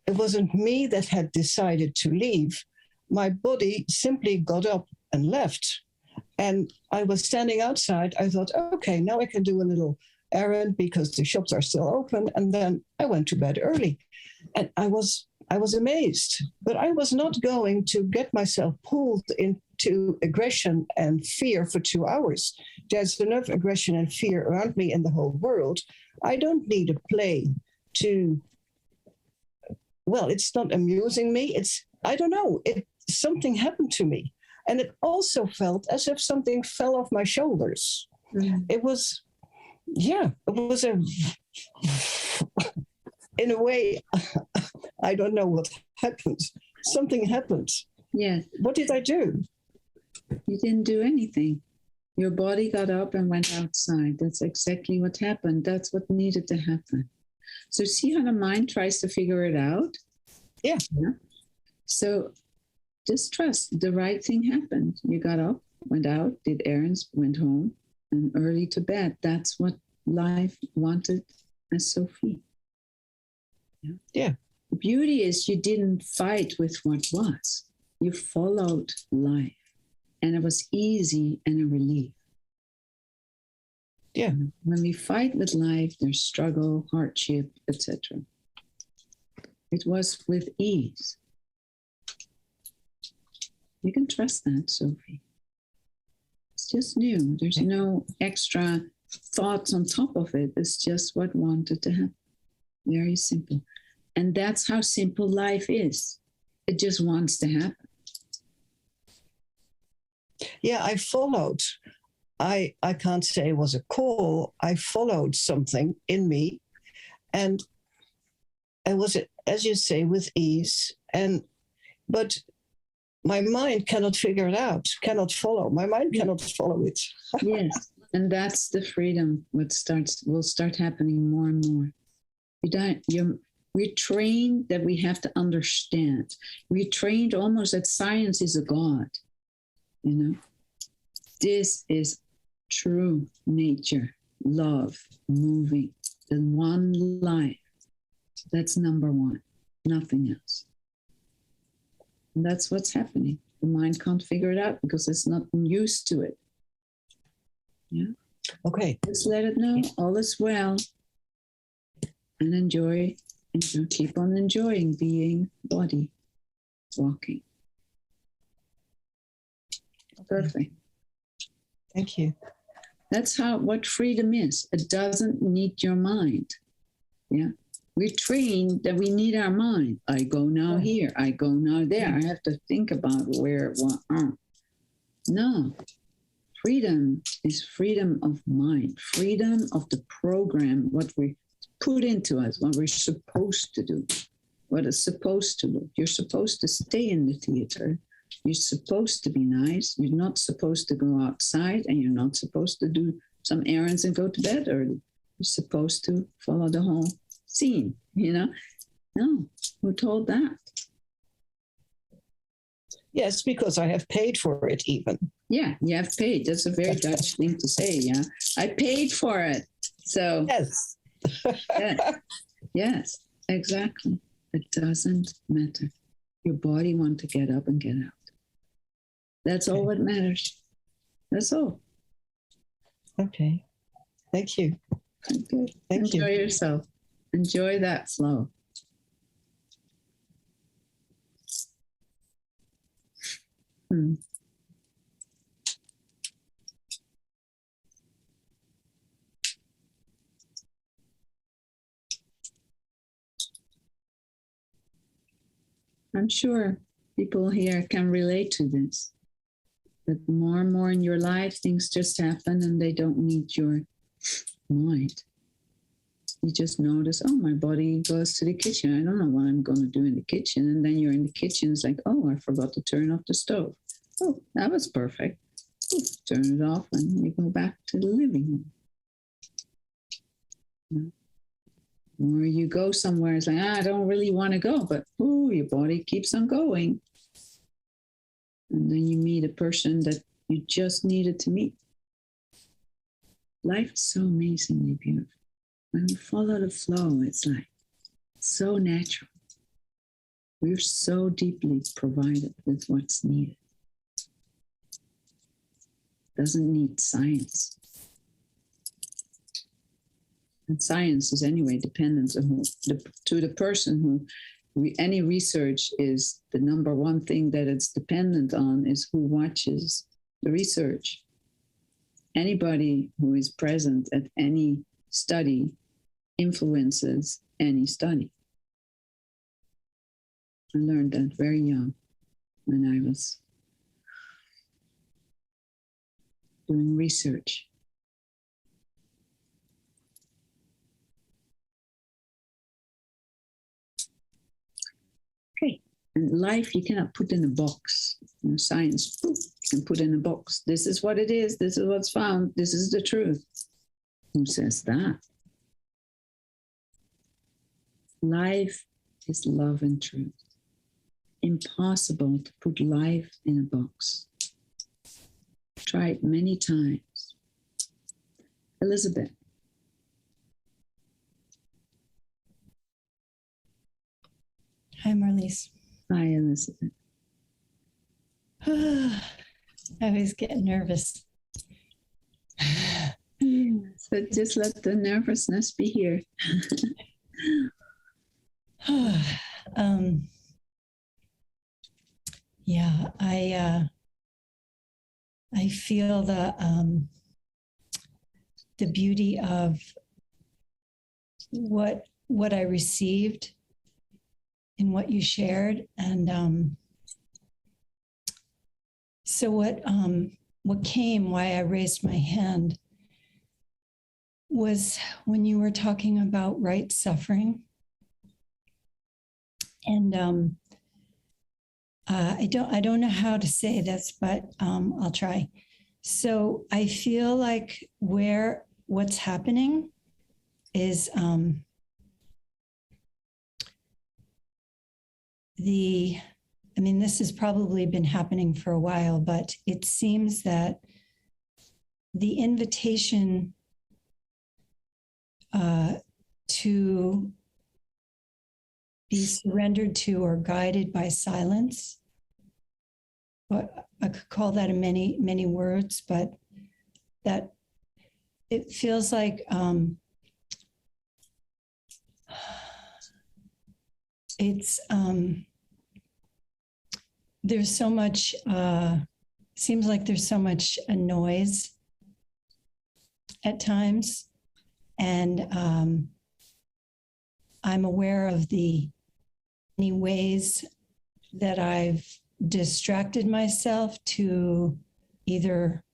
it wasn't me that had decided to leave. My body simply got up and left. And I was standing outside. I thought, okay, now I can do a little errand because the shops are still open. And then I went to bed early. And I was amazed. But I was not going to get myself pulled into aggression and fear for 2 hours. There's enough aggression and fear around me in the whole world. I don't need a play to, it's not amusing me. I don't know. Something happened to me. And it also felt as if something fell off my shoulders. It was in a way, I don't know what happened. Something happened. Yeah. What did I do? You didn't do anything. Your body got up and went outside. That's exactly what happened. That's what needed to happen. So see how the mind tries to figure it out? Yeah. So just trust the right thing happened. You got up, went out, did errands, went home, and early to bed. That's what life wanted as Sophie. Yeah. The beauty is you didn't fight with what was. You followed life. And it was easy and a relief. Yeah. When we fight with life, there's struggle, hardship, etc. It was with ease. You can trust that, Sophie. It's just new. There's no extra thoughts on top of it. It's just what wanted to happen. Very simple. And that's how simple life is. It just wants to happen. Yeah, I followed. I can't say it was a call. I followed something in me, and I was, as you say, with ease. But my mind cannot figure it out, cannot follow. My mind cannot follow it. Yes, and that's the freedom. What will start happening more and more. We're trained that we have to understand. We're trained almost that science is a god. You know, this is true nature, love, moving, the one life. That's number one, nothing else. And that's what's happening. The mind can't figure it out because it's not used to it. Yeah. Okay. Just let it know all is well, and enjoy, and keep on enjoying being body, walking. Perfect. Thank you. That's what freedom is. It doesn't need your mind. Yeah. We're trained that we need our mind. I go now here. I go now there. I have to think about where, what. No. Freedom is freedom of mind. Freedom of the program, what we put into us, what we're supposed to do, what it's supposed to look. You're supposed to stay in the theater. You're supposed to be nice. You're not supposed to go outside, and you're not supposed to do some errands and go to bed early. You're supposed to follow the whole scene, you know? No, who told that? Yes, because I have paid for it even. Yeah, you have paid. That's a very Dutch thing to say, yeah. I paid for it. So yes. Yes, exactly. It doesn't matter. Your body wants to get up and get out. That's all that matters. That's all. Okay. Thank you. Okay. Enjoy yourself. Enjoy that flow. I'm sure people here can relate to this. That more and more in your life, things just happen and they don't need your mind. You just notice, oh, my body goes to the kitchen. I don't know what I'm going to do in the kitchen. And then you're in the kitchen. It's like, oh, I forgot to turn off the stove. Oh, that was perfect. Ooh, turn it off and you go back to the living room. Or you go somewhere, it's like, I don't really want to go, but ooh, your body keeps on going. And then you meet a person that you just needed to meet. Life is so amazingly beautiful. When we follow the flow, it's like so natural. We're so deeply provided with what's needed. Doesn't need science. And science is anyway dependent on to the person who any research is the number one thing that it's dependent on is who watches the research. Anybody who is present at any study influences any study. I learned that very young when I was doing research. Okay, and life you cannot put in a box. You know, science, poof, you can put in a box. This is what it is. This is what's found. This is the truth. Who says that? Life is love and truth. Impossible to put life in a box. Tried many times. Elizabeth. Hi, Marlies. Hi, Elizabeth. I always get nervous. So just let the nervousness be here. Yeah, I feel the beauty of what I received in what you shared, and so what came, why I raised my hand, was when you were talking about right suffering, and I don't know how to say this, but I'll try. So I feel like what's happening is this has probably been happening for a while, but it seems that the invitation to be surrendered to or guided by silence, but I could call that in many words, but that it feels like it's there's so much seems like there's so much noise at times, and I'm aware of the many ways that I've distracted myself to either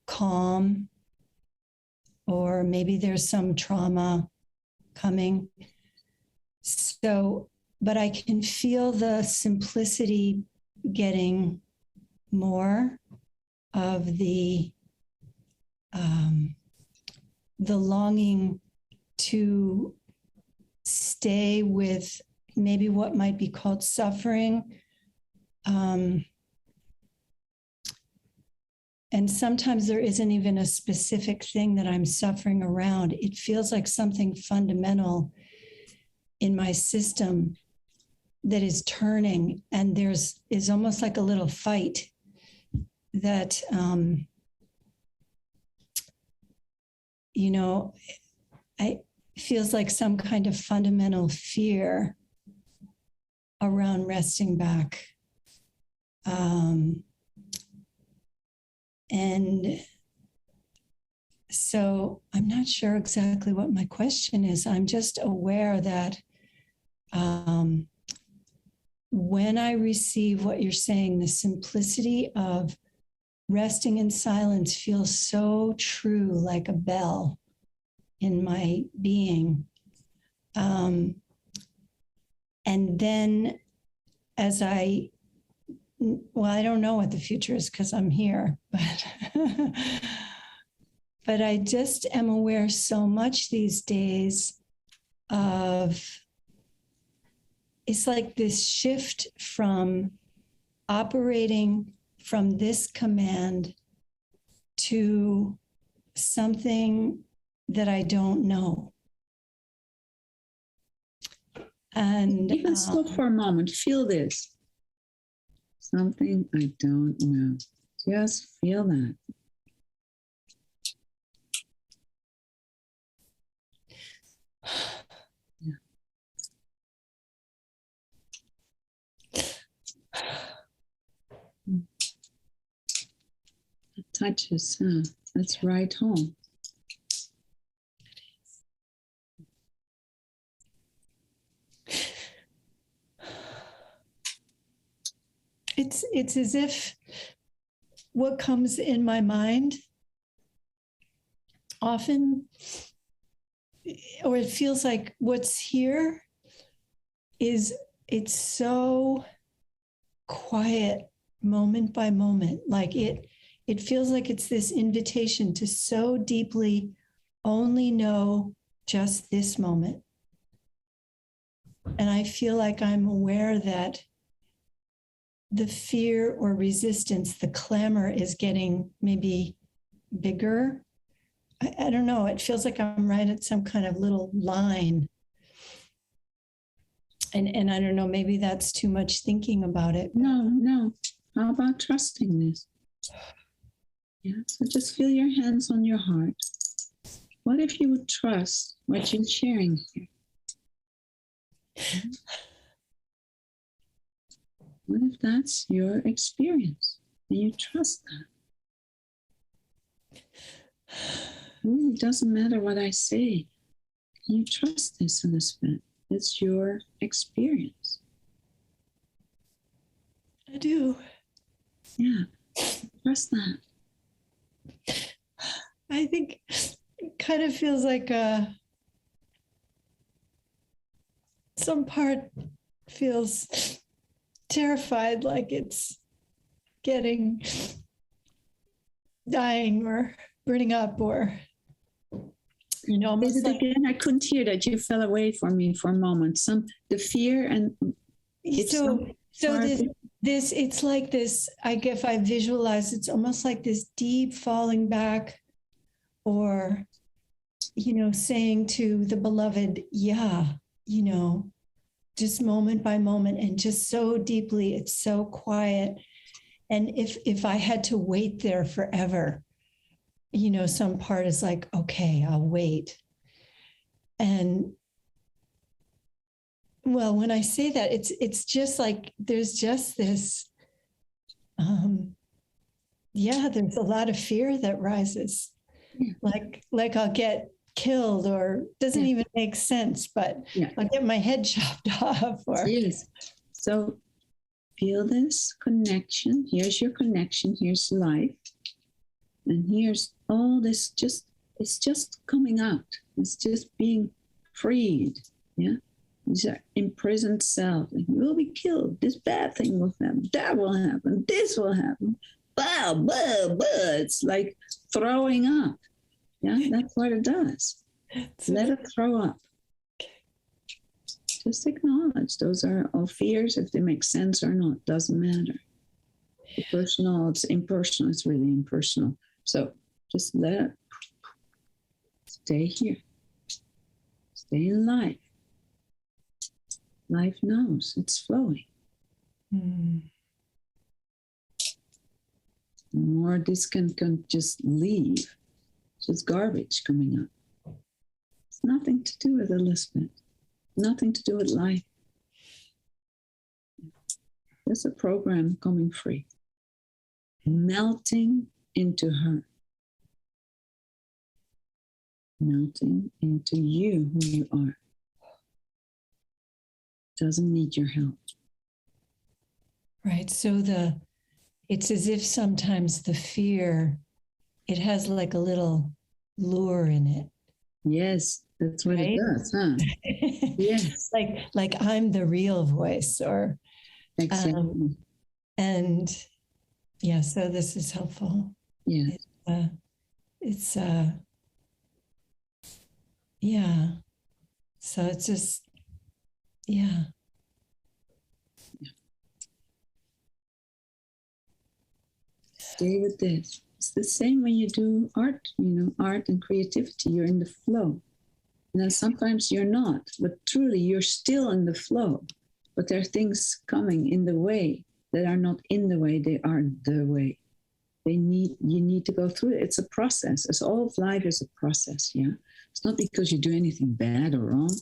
calm, or maybe there's some trauma coming. So, but I can feel the simplicity getting more of the longing to stay with maybe what might be called suffering. And sometimes there isn't even a specific thing that I'm suffering around. It feels like something fundamental in my system that is turning, and is almost like a little fight that, it feels like some kind of fundamental fear around resting back. And so I'm not sure exactly what my question is. I'm just aware that when I receive what you're saying, the simplicity of resting in silence feels so true, like a bell in my being. And then I don't know what the future is because I'm here, but I just am aware so much these days of, it's like this shift from operating from this command to something that I don't know. And even stop for a moment, feel this. Something I don't know. Just feel that. Yeah. It touches, huh? That's right home. It's as if what comes in my mind often, or it feels like what's here is, it's so quiet moment by moment. Like it feels like it's this invitation to so deeply only know just this moment. And I feel like I'm aware that the fear or resistance, the clamor is getting maybe bigger. I don't know. It feels like I'm right at some kind of little line. And I don't know, maybe that's too much thinking about it. No. How about trusting this? Yeah, so just feel your hands on your heart. What if you would trust what you're sharing here? What if that's your experience and you trust that? It really doesn't matter what I say. Can you trust this, Elizabeth? It's your experience. I do. Yeah, trust that. I think it kind of feels like some part feels terrified, like it's dying or burning up, or Say almost it like. again. I couldn't hear that. You fell away from me for a moment. The fear and So this it's like this. If I visualize, it's almost like this deep falling back, or saying to the beloved, yeah, just moment by moment, and just so deeply. It's so quiet. And if I had to wait there forever, some part is like, okay, I'll wait. And well, when I say that, it's just like there's just this, there's a lot of fear that rises, like I'll get killed, or doesn't even make sense, but I'll get my head chopped off. Or yes. So feel this connection. Here's your connection. Here's life, and here's all this. It's just coming out. It's just being freed. Yeah. These are imprisoned self. You will be killed. This bad thing will happen. That will happen. This will happen. Blah, blah, blah. It's like throwing up. Yeah, that's what it does. Let it throw up. Just acknowledge those are all fears. If they make sense or not, doesn't matter. It's personal, it's impersonal, it's really impersonal. So just let it stay here. Stay in life. Life knows it's flowing. The more this can just leave, it's just garbage coming up. It's nothing to do with Elizabeth, nothing to do with life. There's a program coming free, melting into her, melting into you, who you are. Doesn't need your help. right. So it's as if sometimes the fear, it has like a little lure in it. Yes, that's what it does, huh? Yes. Like I'm the real voice, or exactly. And yeah, so this is helpful. Yeah. It's yeah. So it's just yeah. Stay with this. It's the same when you do art, art and creativity, you're in the flow. And then sometimes you're not, but truly you're still in the flow. But there are things coming in the way that are not in the way, they are the way. You need to go through it. It's a process. As all of life is a process, yeah. It's not because you do anything bad or wrong,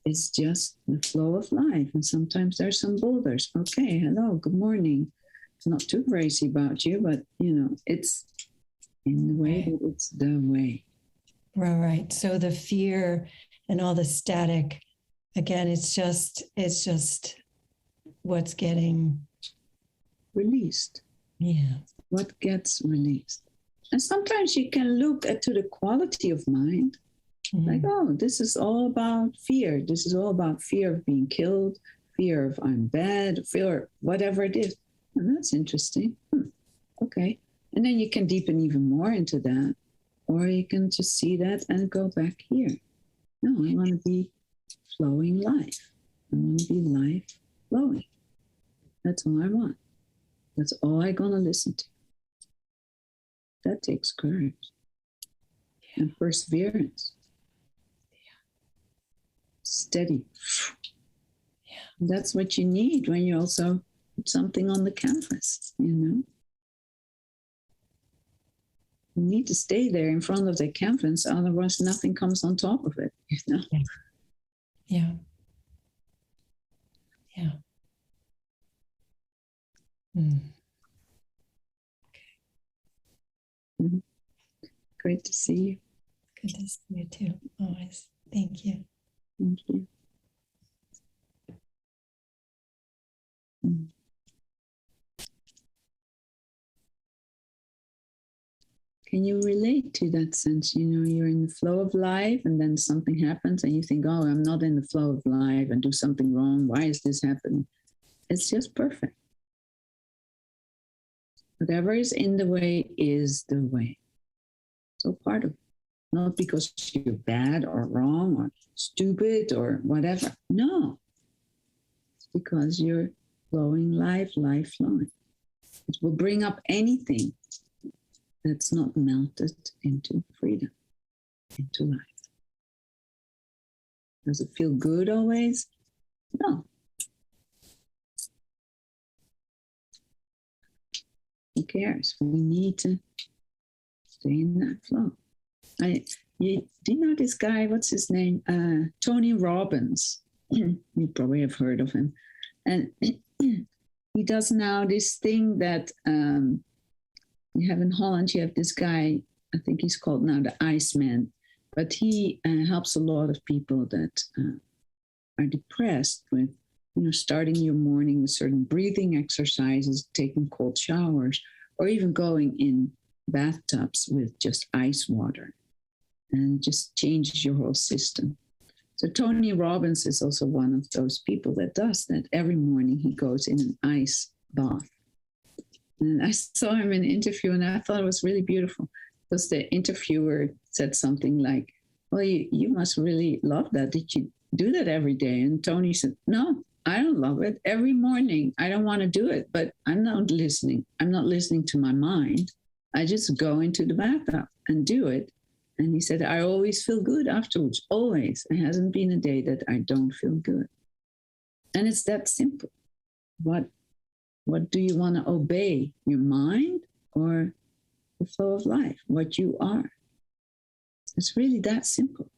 it's just the flow of life. And sometimes there's some boulders. Okay, hello, good morning. It's not too crazy about you, but it's in the way that it's the way. Right. So the fear and all the static, again, it's just what's getting released. Yeah. What gets released. And sometimes you can look to the quality of mind, like, oh, this is all about fear. This is all about fear of being killed, fear of I'm bad, fear, whatever it is. And that's interesting. Okay. And then you can deepen even more into that. Or you can just see that and go back here. No, I want to be flowing life. I want to be life flowing. That's all I want. That's all I'm going to listen to. That takes courage and perseverance. Steady. And that's what you need when you also put something on the canvas, You need to stay there in front of the canvas, otherwise nothing comes on top of it, Yeah. Yeah. Mm. Great to see you. Good to see you too. Always. Thank you. Thank you. Mm. Can you relate to that sense? You know, you're in the flow of life and then something happens and you think, oh, I'm not in the flow of life and do something wrong. Why is this happening? It's just perfect. Whatever is in the way is the way. So part of it. Not because you're bad or wrong or stupid or whatever. No. It's because you're flowing life flowing. It will bring up anything that's not melted into freedom, into life. Does it feel good always? No. Who cares? We need to stay in that flow. Do you know this guy? What's his name? Tony Robbins. You probably have heard of him. And he does now this thing that you have in Holland. You have this guy, I think he's called now the Iceman. But he helps a lot of people that are depressed with, you know, starting your morning with certain breathing exercises, taking cold showers, or even going in bathtubs with just ice water, and just changes your whole system. So Tony Robbins is also one of those people that does that. Every morning he goes in an ice bath. And I saw him in an interview and I thought it was really beautiful because the interviewer said something like, well, you must really love that. Did you do that every day? And Tony said, no, I don't love it. Every morning, I don't want to do it, but I'm not listening. I'm not listening to my mind. I just go into the bathtub and do it. And he said, I always feel good afterwards, always. There hasn't been a day that I don't feel good. And it's that simple. What do you want to obey? Your mind or the flow of life, what you are? It's really that simple.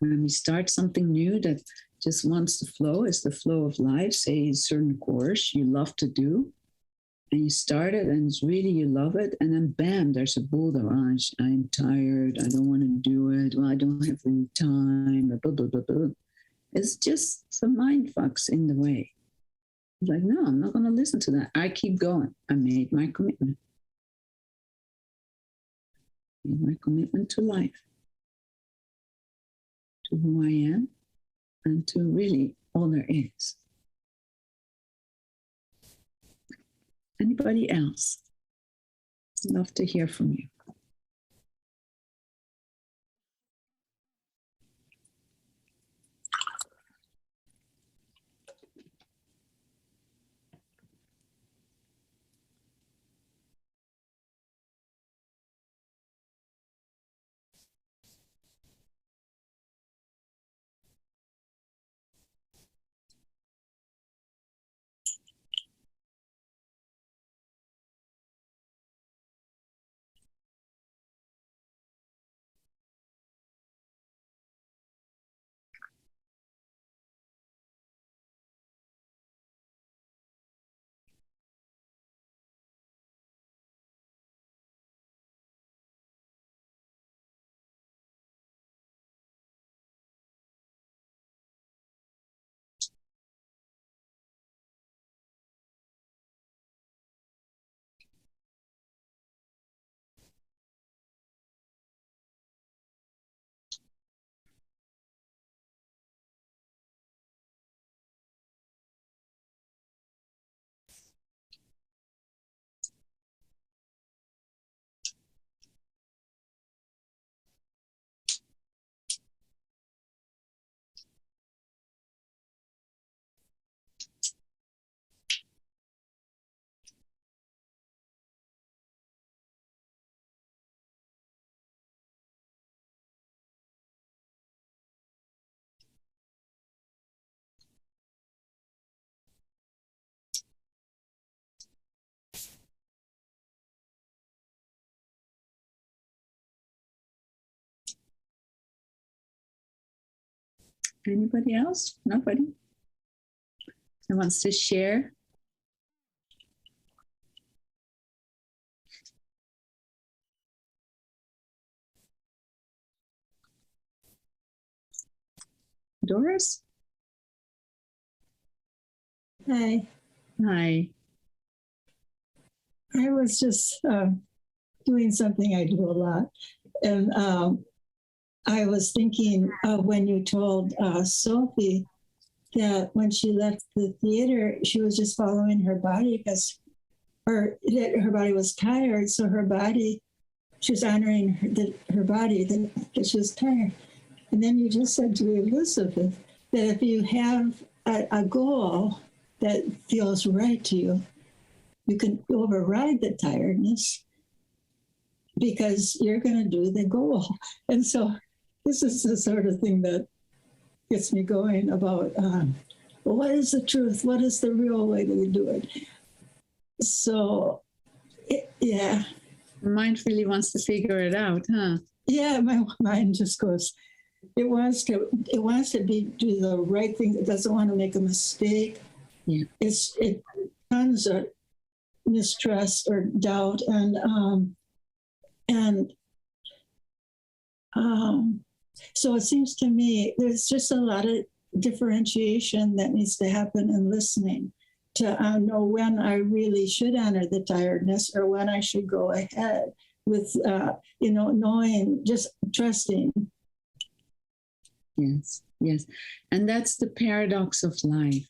When we start something new that just wants to flow, is the flow of life, say a certain course you love to do, and you start it and it's really, you love it, and then bam, there's a boulder. Oh, I'm tired, I don't want to do it, well, I don't have any time, blah, blah, blah, blah. It's just some mind fucks in the way. It's like, no, I'm not going to listen to that. I keep going. I made my commitment. Made my commitment to life, to who I am, and to really all there is. Anybody else? I'd love to hear from you. Anybody else? Nobody? Who wants to share? Doris? Hi, Hi. I was just doing something I do a lot. And I was thinking of when you told Sophie that when she left the theater, she was just following her body because her body was tired. So her body, she was honoring her body that she was tired. And then you just said to Elizabeth that if you have a goal that feels right to you, you can override the tiredness because you're going to do the goal. And so this is the sort of thing that gets me going about, well, what is the truth? What is the real way to do it? So, yeah. The mind really wants to figure it out, huh? Yeah, my mind just goes, it wants to do the right thing. It doesn't want to make a mistake. Yeah. It tons of mistrust or doubt so it seems to me there's just a lot of differentiation that needs to happen in listening to know when I really should honor the tiredness or when I should go ahead with knowing, just trusting. Yes, yes. And that's the paradox of life.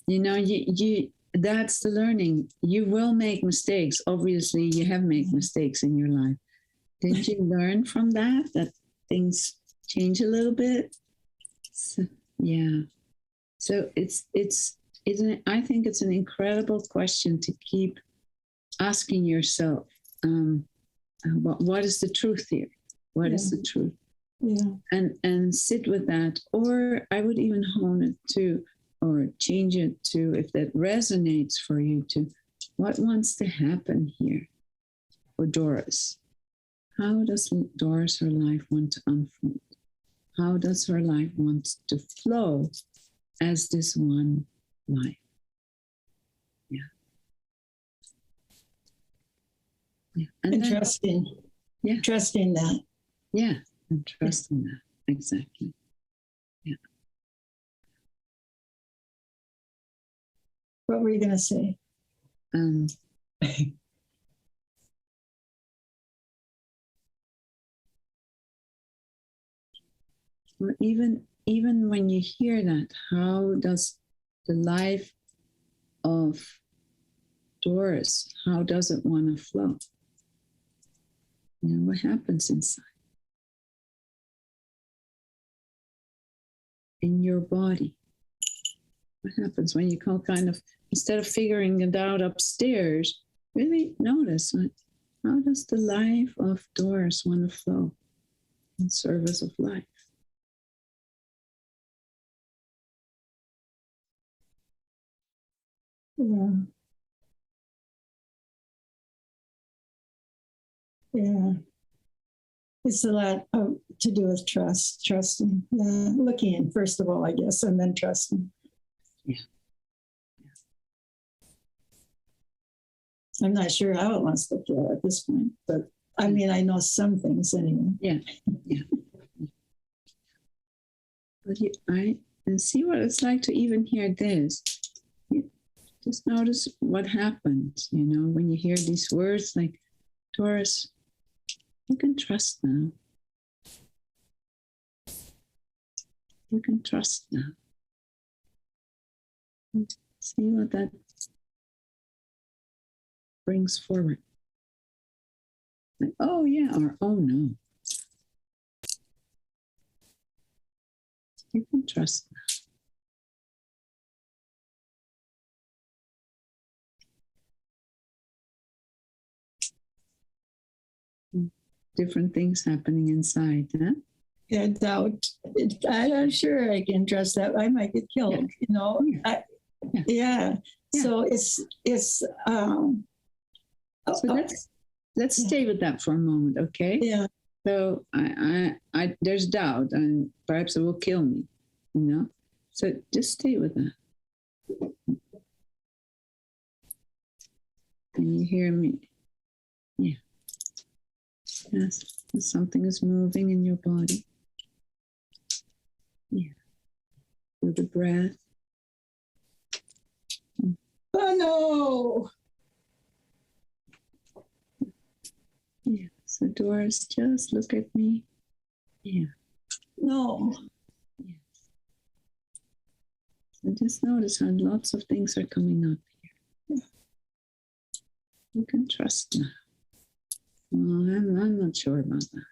You that's the learning. You will make mistakes. Obviously, you have made mistakes in your life. Did you learn from that things change a little bit? So, yeah. So I think it's an incredible question to keep asking yourself. What is the truth here? What is the truth? Yeah. And sit with that. Or I would even hone it to, or change it to, if that resonates for you, to what wants to happen here for Doris. How does Doris, her life, want to unfold? How does her life want to flow as this one life? Yeah. Yeah. And trusting. Yeah. Trusting that. Yeah. And trusting that. Exactly. Yeah. What were you going to say? Well, even when you hear that, how does the life of Doris, how does it want to flow? What happens inside? In your body? What happens when you kind of, instead of figuring it out upstairs, really notice how does the life of Doris want to flow in service of life? Yeah. Yeah. It's a lot to do with trusting. Yeah. Looking, first of all, I guess, and then trusting. Yeah. I'm not sure how it wants to feel at this point, but I mean, I know some things anyway. Yeah. Yeah. But and see what it's like to even hear this. Just notice what happens, when you hear these words like, Doris, you can trust now. You can trust now. See what that brings forward. Like, oh yeah, or oh no. You can trust now. Different things happening inside, huh? Yeah, doubt. I'm not sure I can trust that. I might get killed, Yeah. So it's so let's stay with that for a moment, okay? Yeah. So I there's doubt, and perhaps it will kill me, So just stay with that. Can you hear me? Yeah. Yes. Something is moving in your body. Yeah. Feel the breath. Oh no! Yeah. So Doris, just look at me. Yeah. No. Yes. So just notice how lots of things are coming up here. You can trust now. Well, I'm not sure about that.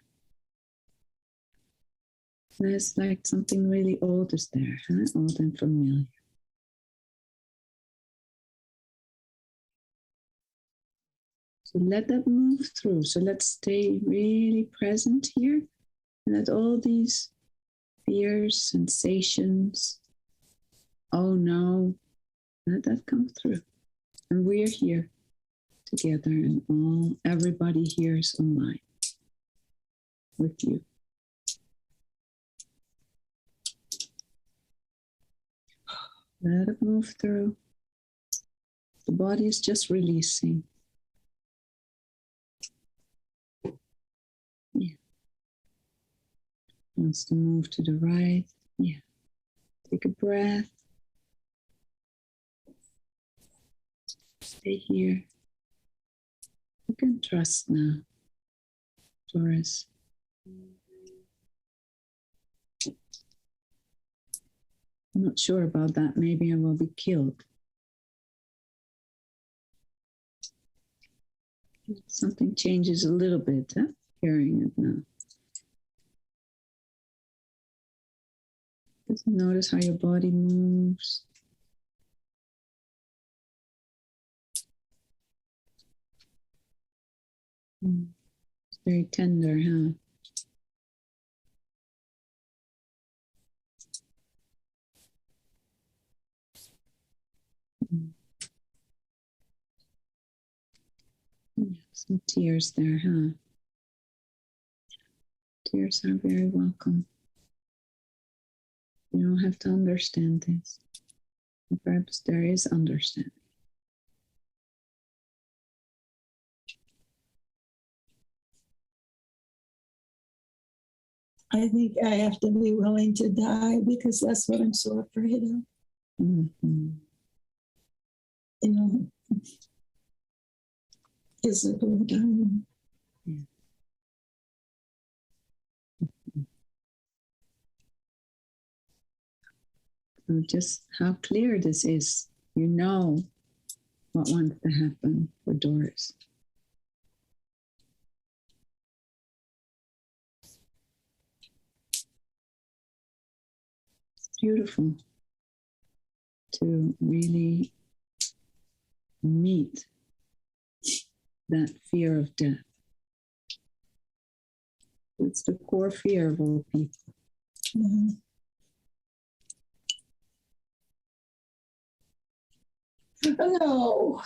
There's like something really old is there, huh? Old and familiar. So let that move through. So let's stay really present here. And let all these fears, sensations, oh no, let that come through. And we're here together, and everybody here is online with you. Let it move through. The body is just releasing. Yeah. Wants to move to the right. Yeah. Take a breath. Stay here. You can trust now, Taurus. I'm not sure about that. Maybe I will be killed. Something changes a little bit, huh? Hearing it now. Just notice how your body moves. It's very tender, huh? Yeah, some tears there, huh? Tears are very welcome. You don't have to understand this. Perhaps there is understanding. I think I have to be willing to die because that's what I'm so afraid of. Mm-hmm. You know, physical dying. Yeah. So just how clear this is. You know what wants to happen for Doris. It's beautiful to really meet that fear of death. It's the core fear of all people. Mm-hmm. No.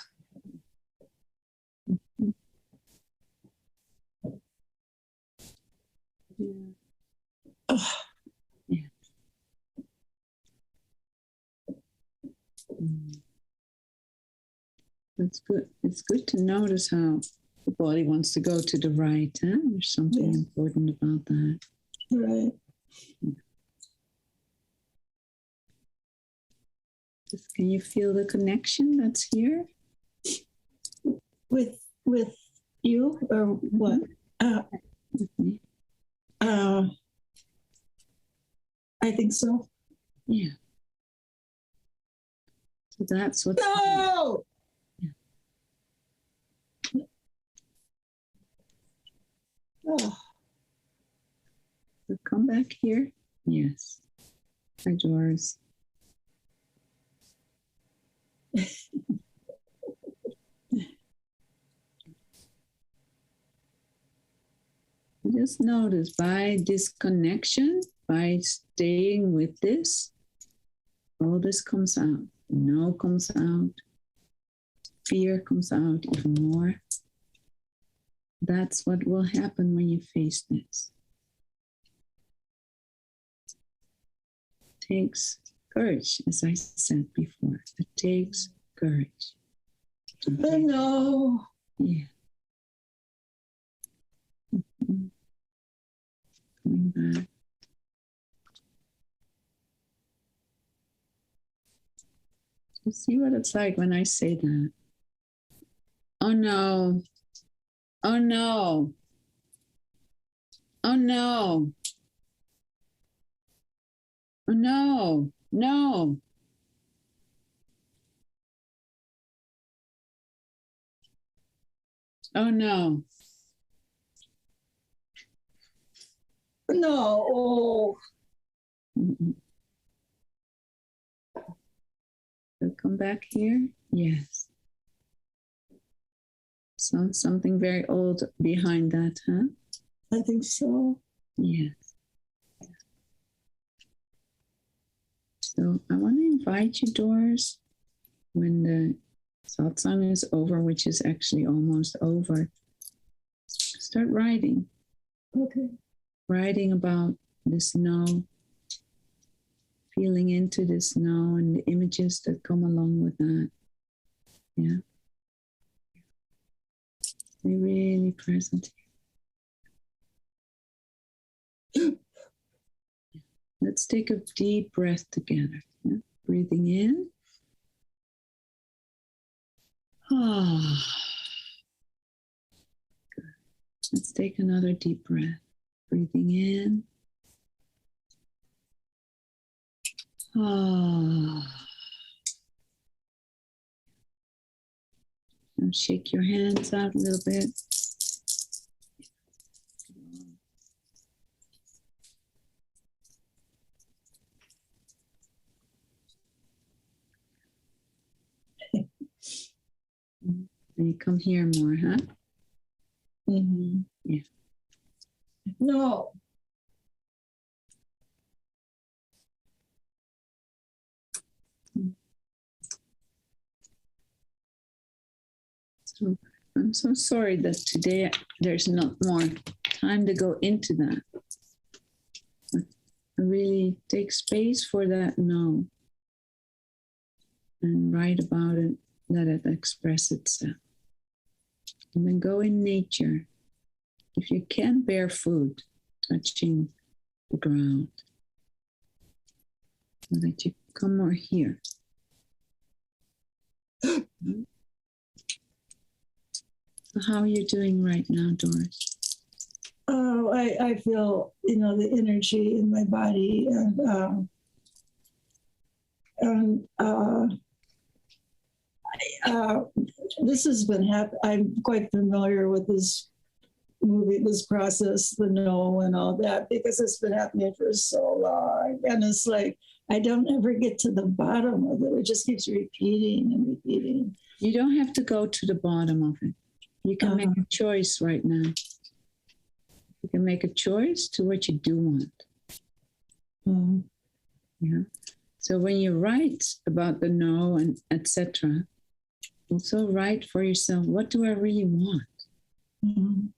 Yeah. Oh, Yeah. That's good. It's good to notice how the body wants to go to the right. Huh? There's something important about that. right. Just, can you feel the connection that's here? With you or what? With me? I think so. Yeah. So that's what's No. Yeah. Oh. So come back here. Yes. Hi, Doris. Just notice by disconnection, by staying with this, all this comes out. No comes out. Fear comes out even more. That's what will happen when you face this. It takes courage, as I said before. It takes courage. No. Yeah. Mhm. Coming back. So see what it's like when I say that. Oh no. Oh no. Oh no. Oh no. No. Oh no. No. Oh. Mm-mm. So come back here. Yes. So something very old behind that, huh? I think so. Yes. So I want to invite you, Doris, when the satsang is over, which is actually almost over, start writing. Okay. Writing about the snow, feeling into the snow and the images that come along with that. Yeah. Be really present. Let's take a deep breath together. Yeah? Breathing in. Ah. Good. Let's take another deep breath. Breathing in. Ah. And shake your hands out a little bit. And you come here more, huh? Mm-hmm. Yeah. No. So I'm so sorry that today there's not more time to go into that. I really take space for that no and write about it, let it express itself. And then go in nature. If you can, barefoot, touching the ground. So that you come more here. So how are you doing right now, Doris? Oh, I feel, the energy in my body this has been happening. I'm quite familiar with this movie, this process, the no and all that, because it's been happening for so long. And it's like, I don't ever get to the bottom of it. It just keeps repeating and repeating. You don't have to go to the bottom of it. You can make a choice right now. You can make a choice to what you do want. Mm. Yeah. So when you write about the no and etc., also write for yourself, what do I really want? Mm.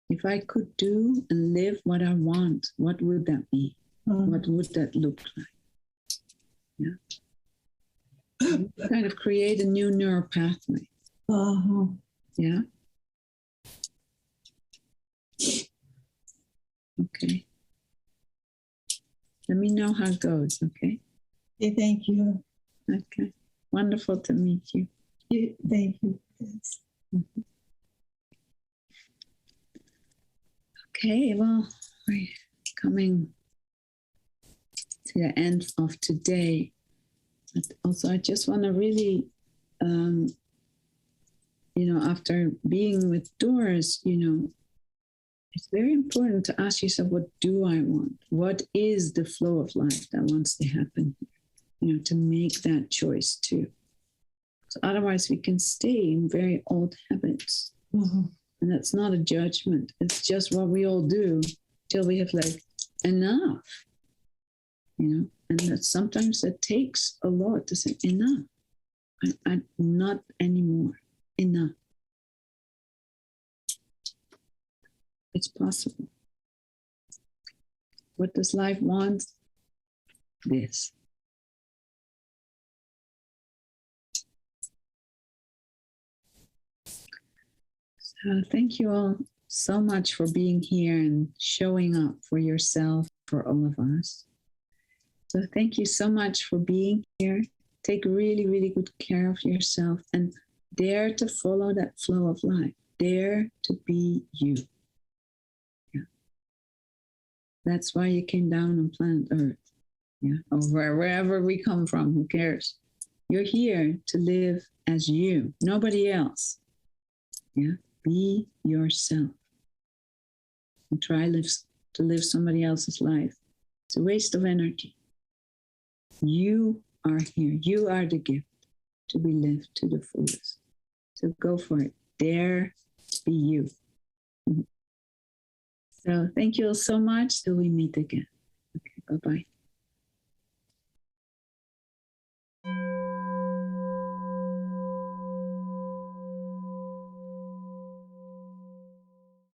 If I could do and live what I want, what would that be? What would that look like? Yeah. Kind of create a new neural pathway. Uh-huh. Yeah. Okay. Let me know how it goes, okay? Okay, thank you. Okay. Wonderful to meet you. Thank you. Yes. Mm-hmm. Okay, well, we're coming to the end of today. But also, I just want to really, after being with Doris, it's very important to ask yourself, what do I want? What is the flow of life that wants to happen? To make that choice too. So otherwise, we can stay in very old habits. Mm-hmm. And that's not a judgment. It's just what we all do till we have enough, And that sometimes it takes a lot to say enough. I'm not anymore. Enough. It's possible. What does life want? This. Thank you all so much for being here and showing up for yourself, for all of us. So thank you so much for being here. Take really, really good care of yourself and dare to follow that flow of life. Dare to be you. Yeah. That's why you came down on planet Earth. Yeah. Or wherever we come from, who cares? You're here to live as you, nobody else. Yeah. Be yourself. And try to live somebody else's life. It's a waste of energy. You are here. You are the gift to be lived to the fullest. So go for it. Dare to be you. So thank you all so much till we meet again. Okay, bye-bye.